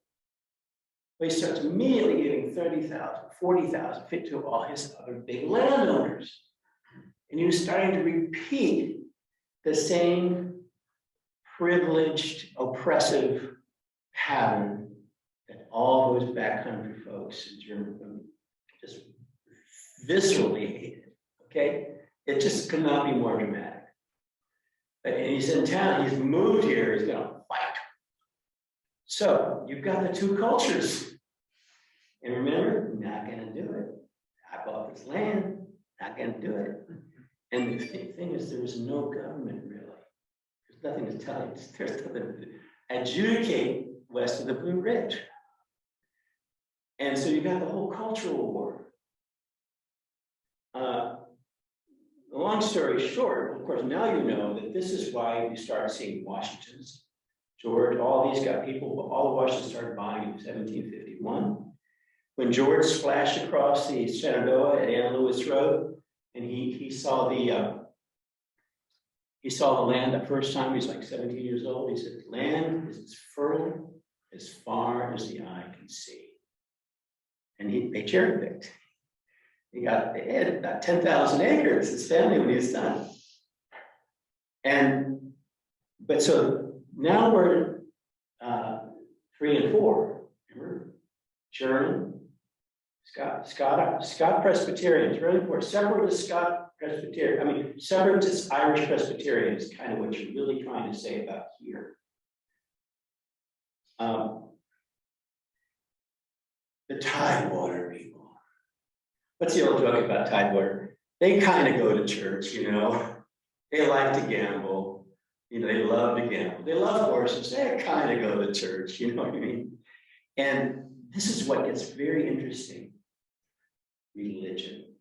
[SPEAKER 1] But he starts immediately giving 30,000, 40,000 fit to all his other big landowners. And he was starting to repeat the same privileged, oppressive pattern that all those backcountry folks in Germany just viscerally hated. Okay? It just could not be more dramatic. And he's in town, he's moved here, he's going to fight. So you've got the two cultures. And remember, not going to do it. I bought this land, not going to do it. And the thing is, there was no government really. There's nothing to tell you. There's nothing to adjudicate west of the Blue Ridge. And so you got the whole cultural war. Long story short, of course, now you know that this is why you start seeing Washingtons. George, all these got people, all the Washingtons started buying in 1751. When George splashed across the Shenandoah at Ann Lewis Road, and he saw the land the first time. He was like 17 years old. He said, "Land is as fertile as far as the eye can see." And they cherry picked. They had about 10,000 acres. His family when he was done. But so now we're 3 and 4. Remember, German. Scott Presbyterians, really important. Separatist Scott Presbyterian, separatist Irish Presbyterian is kind of what you're really trying to say about here. The Tidewater people. What's the old joke about Tidewater? They kind of go to church, They like to gamble. They love to gamble. They love horses. They kind of go to church, you know what I mean? And this is what gets very interesting. Religion.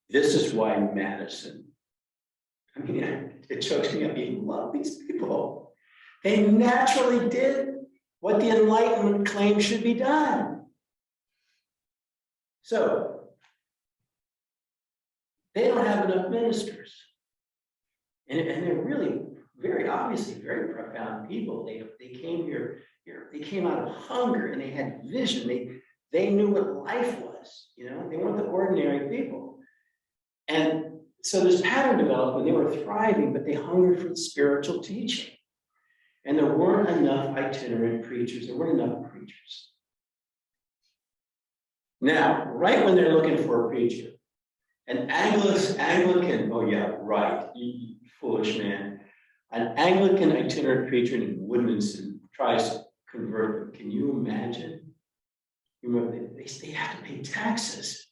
[SPEAKER 1] This is why Madison, it chokes me up. You love these people. They naturally did what the Enlightenment claimed should be done. So, they don't have enough ministers. And they're really, very obviously, very profound people. They came here, they came out of hunger and they had vision. They knew what life was, they weren't the ordinary people. And so this pattern developed when they were thriving, but they hungered for spiritual teaching. And there weren't enough itinerant preachers, there weren't enough preachers. Now, right when they're looking for a preacher, an Anglican, oh yeah, right, you foolish man. An Anglican itinerant preacher in Woodmanson tries to convert them. Can you imagine? Remember, they have to pay taxes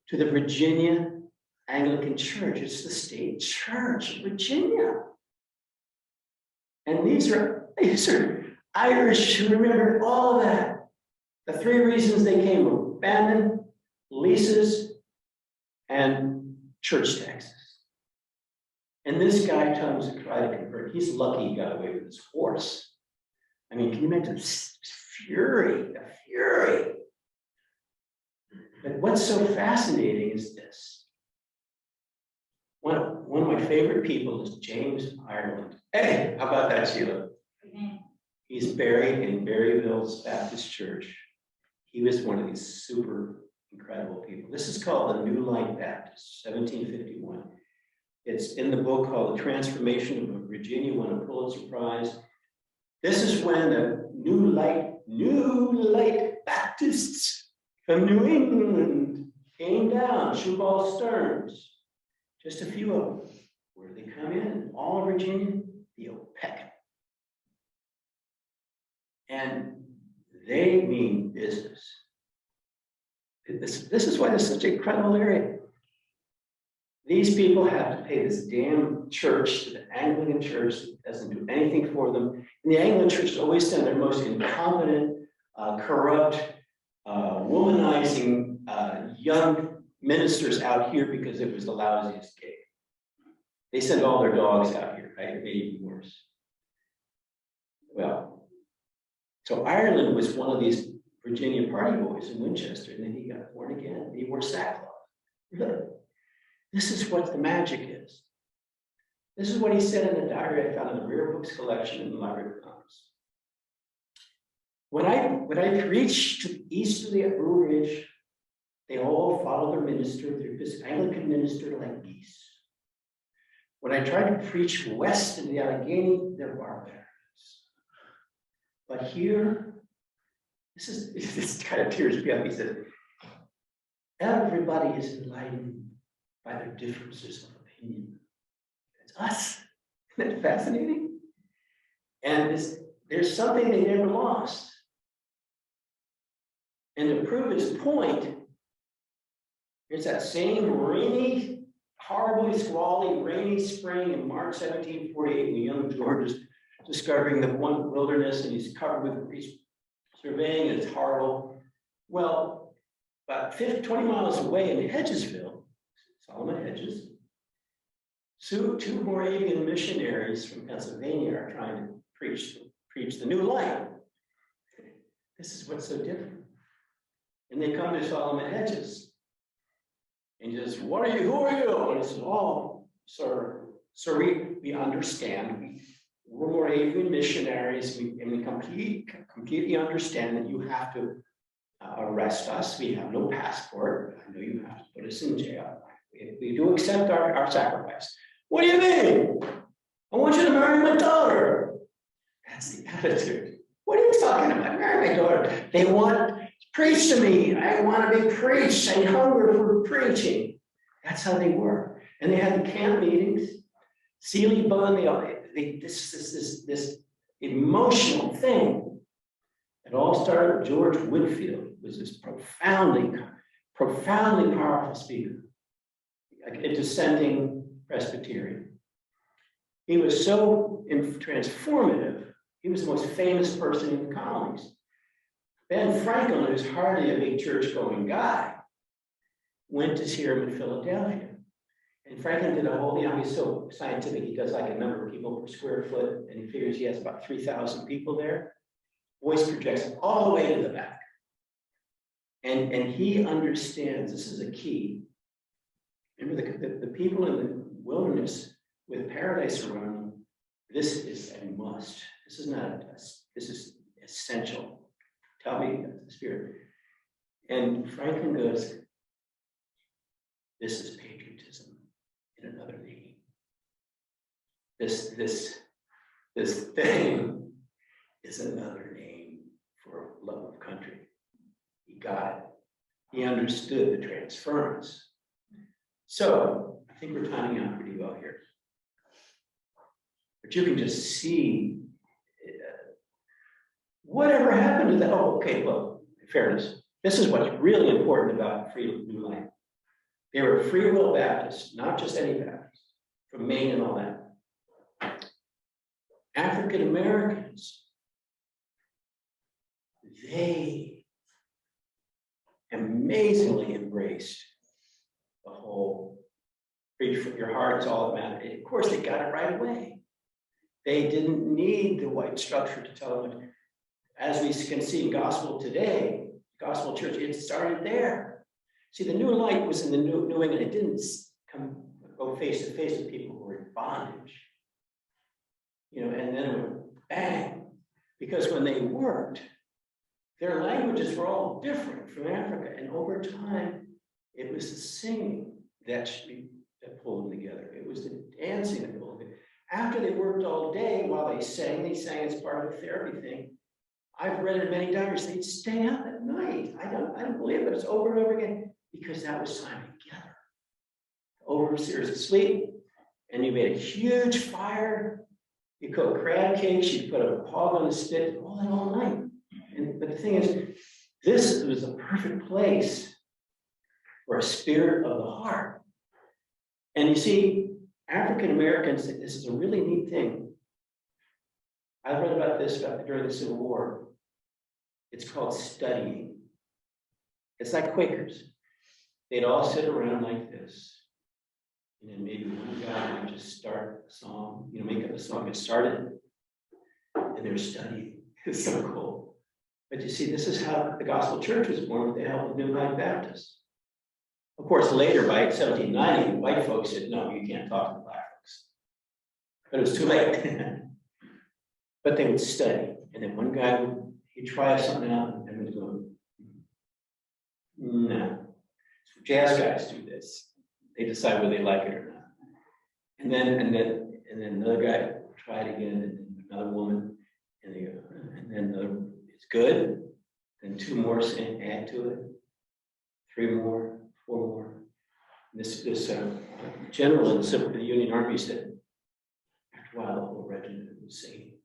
[SPEAKER 1] to the Virginia Anglican Church. It's the state church of Virginia. And these are Irish who remembered all of that. The 3 reasons they came were famine, leases, and church taxes. And this guy comes to try to convert. He's lucky he got away with his horse. Can you imagine the fury? But what's so fascinating is this. One of my favorite people is James Ireland. Hey, how about that, Sheila? He's buried in Berryville's Baptist Church. He was one of these super incredible people. This is called the New Light Baptist, 1751. It's in the book called The Transformation of Virginia, won a Pulitzer Prize. This is when the New Light Baptists from New England came down, Shubal Stearns, just a few of them. Where did they come in? All of Virginia, the OPEC. And they mean business. This is why this is such an incredible area. These people have to pay this damn church, the Anglican church, that doesn't do anything for them. And the Anglican church has always done their most incompetent, corrupt, womanizing young ministers out here because it was the lousiest gig. They send all their dogs out here, right? It made it even worse. Well, so Ireland was one of these Virginia party boys in Winchester, and then he got born again. He wore sackcloth. Really? This is what the magic is. This is what he said in the diary I found in the Rare Books collection in the Library of Congress. When I preached east of the Blue Ridge, they all followed their minister, this Anglican minister, like geese. When I tried to preach west of the Allegheny, they're barbarians. But here, this kind of tears me up. He said, everybody is enlightened by their differences of opinion. It's us. Isn't that fascinating? And there's something they never lost. And to prove his point, here's that same rainy, horribly squally, rainy spring in March 1748, when young George is discovering the one wilderness, and he's covered with, he's surveying, and it's horrible. Well, about 20 miles away in Hedgesville, Solomon Hedges, two Moravian missionaries from Pennsylvania are trying to preach the new light. This is what's so different. And they come to Solomon Hedges. And he says, what are you, who are you? And he says, oh, sir, we understand. We're Moravian missionaries, and we completely understand that you have to arrest us. We have no passport. I know you have to put us in jail. We do accept our sacrifice. What do you mean? I want you to marry my daughter. That's the attitude. What are you talking about? Marry my daughter. They want, preach to me. I want to be preached. I hunger for preaching. That's how they were. And they had the camp meetings. Sealy Bun, this emotional thing. It all started with George Whitefield, who was this profoundly powerful speaker, a dissenting Presbyterian. He was so transformative. He was the most famous person in the colonies. Ben Franklin, who's hardly a big church-going guy, went to hear him in Philadelphia. And Franklin did a whole, he's so scientific, he does like a number of people per square foot, and he figures he has about 3,000 people there. Voice projects all the way to the back. And he understands, this is a key. Remember, the people in the wilderness with paradise around them, this is a must. This is not a test. This is essential. Tell me the Spirit. And Franklin goes, this is patriotism in another name. This thing is another name for love of country. He got it. He understood the transference. So I think we're timing out pretty well here. But you can just see whatever happened to that. Oh, okay, well, in fairness, this is what's really important about Free New Life. They were free will Baptists, not just any Baptists, from Maine and all that. African Americans, they amazingly embraced the whole preach from your heart is all that matters. Of course, they got it right away. They didn't need the white structure to tell them. As we can see in gospel today, gospel church, it started there. See, the new light was in the New England. It didn't go face to face with people who were bondage. You know, and then it went bang, because when they worked, their languages were all different from Africa, and over time, it was the singing that pulled them together. It was the dancing that pulled them together. After they worked all day while they sang as part of a therapy thing. I've read it many times. They'd stay up at night. I don't believe it. It's over and over again because that was time together. Overseers asleep, and you made a huge fire. You cook crab cakes. You put a hog on the spit, all night. But the thing is, this was a perfect place for a spirit of the heart. And you see, African Americans, this is a really neat thing. I read about this during the Civil War. It's called studying. It's like Quakers. They'd all sit around like this. And then maybe one guy would just start a song, make up a song and start it. And they're studying. It's so cool. But you see, this is how the gospel church was born with the help of New Life Baptists. Of course, later by 1790, white folks said, no, you can't talk to black folks. But it was too late. But they would study. And then one guy he'd try something out and everyone's going, no. So jazz guys do this. They decide whether they like it or not. And then another guy tried again, and then another woman, and they go, and then it's good. Then two more add to it. 3 more, 4 more. And this general in the Union Army said, after a while, the whole regiment was singing.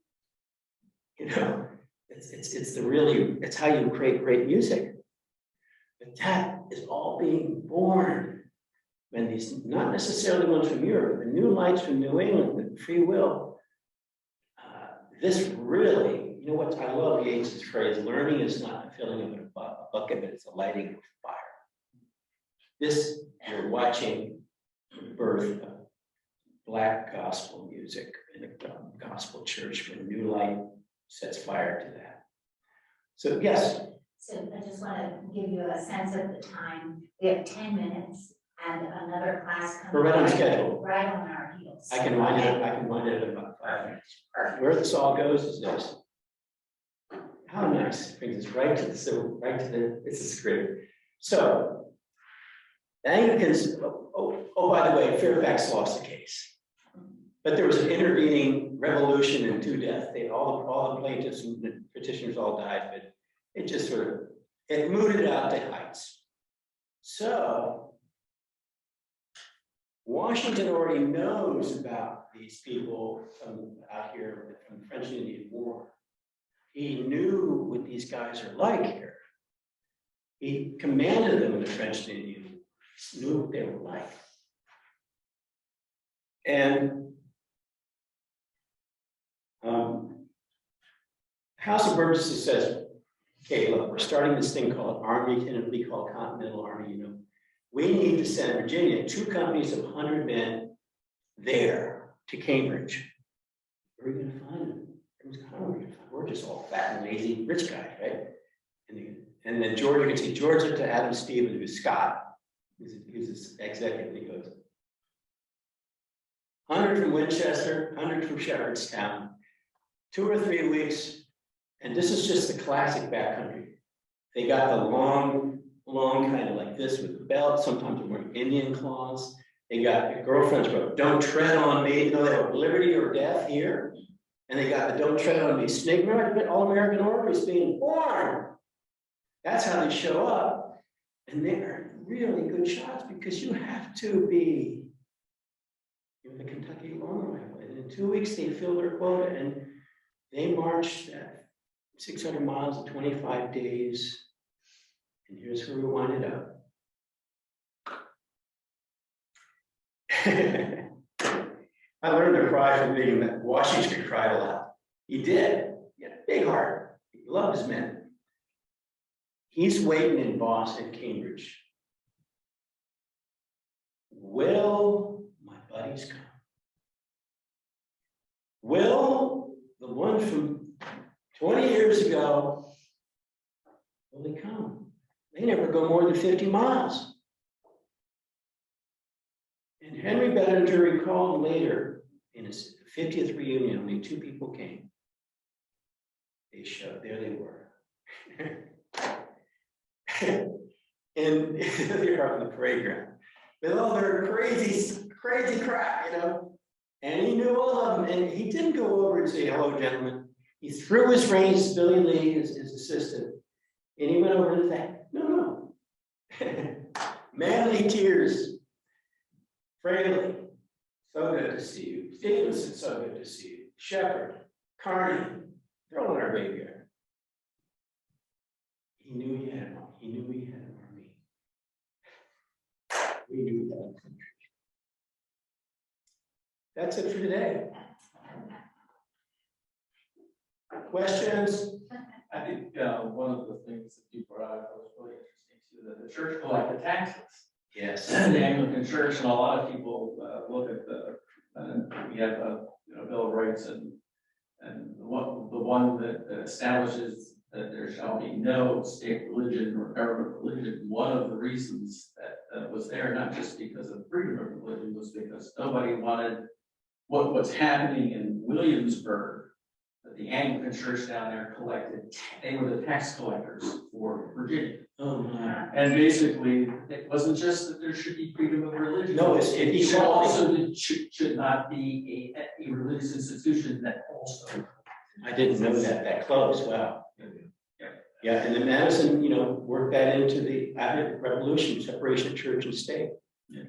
[SPEAKER 1] It's how you create great music. But that is all being born when these, not necessarily ones from Europe, the new lights from New England with free will. This really, what I love Yeats's phrase, learning is not the filling of a bucket, but it's a lighting of fire. This, you're watching the birth of Black gospel music in a gospel church when New Light sets fire to that. So yes.
[SPEAKER 4] So I just want to give you a sense of the time. We have 10 minutes and another class coming.
[SPEAKER 1] We're right on schedule.
[SPEAKER 4] Right on our heels.
[SPEAKER 1] I can wind it in about 5 minutes. Where this all goes is this. How nice. It brings us right to this is great. So the Anglicans, by the way, Fairfax lost the case. But there was an intervening revolution and 2 deaths. All the plaintiffs and the petitioners all died, but it just it mooted out to heights. So Washington already knows about these people out here from the French and Indian War. He knew what these guys are like here. He commanded them in the French and Indian War, knew what they were like. And House of Burgesses says, okay, look, we're starting this thing called Army, tentatively called Continental Army, We need to send Virginia 2 companies of 100 men there to Cambridge. Where are we going to find them? We're just all fat and lazy rich guys, right? And then George, you can see George looked to Adam Stevens, who's Scott. He's his executive. He goes, 100 from Winchester, 100 from Shepherdstown, 2 or 3 weeks. And this is just the classic backcountry. They got the long kind of like this with the belt. Sometimes they're wearing Indian claws. They got the girlfriends wrote, don't tread on me. They have liberty or death here. And they got the don't tread on me snake. Remember, all American order is being born. That's how they show up. And they're really good shots because you have to be the Kentucky Long Rifle. And in 2 weeks, they filled their quota and they marched 600 miles in 25 days. And here's where we wind it up. I learned to cry from reading that Washington cried a lot. He did. He had a big heart. He loved his men. He's waiting in Boston, Cambridge. Will my buddies come? Will the one from 20 years ago, will they come? They never go more than 50 miles. And Henry Bettinger recalled later in his 50th reunion, only 2 people came. They showed, there they were. And they're on the parade ground. With all their crazy crap, you know? And he knew all of them, and he didn't go over and say, hello, gentlemen. He threw his reins to Billy Lee, his assistant, and he went over to thank. No. Manly tears. Fraley, so good to see you. Stevenson, so good to see you. Shepherd, Carney, throw in our graveyard. He knew he had one. He knew he had an army. We knew that. That's it for today. Questions?
[SPEAKER 5] I think one of the things that you brought up was really interesting too, that the church collected taxes.
[SPEAKER 1] Yes.
[SPEAKER 5] And the Anglican Church, and a lot of people look at we have a Bill of Rights and the one that establishes that there shall be no state religion or government religion. One of the reasons that was there, not just because of freedom of religion, was because nobody wanted what's happening in Williamsburg. The Anglican Church down there collected, they were the tax collectors for Virginia.
[SPEAKER 1] Oh my.
[SPEAKER 5] And basically, it wasn't just that there should be freedom of religion.
[SPEAKER 1] No,
[SPEAKER 5] it should
[SPEAKER 1] equality.
[SPEAKER 5] also should not be a religious institution that also.
[SPEAKER 1] I didn't know that close. Wow. Yeah, and then Madison, worked that into the Revolution, separation of church and state.
[SPEAKER 5] Yeah.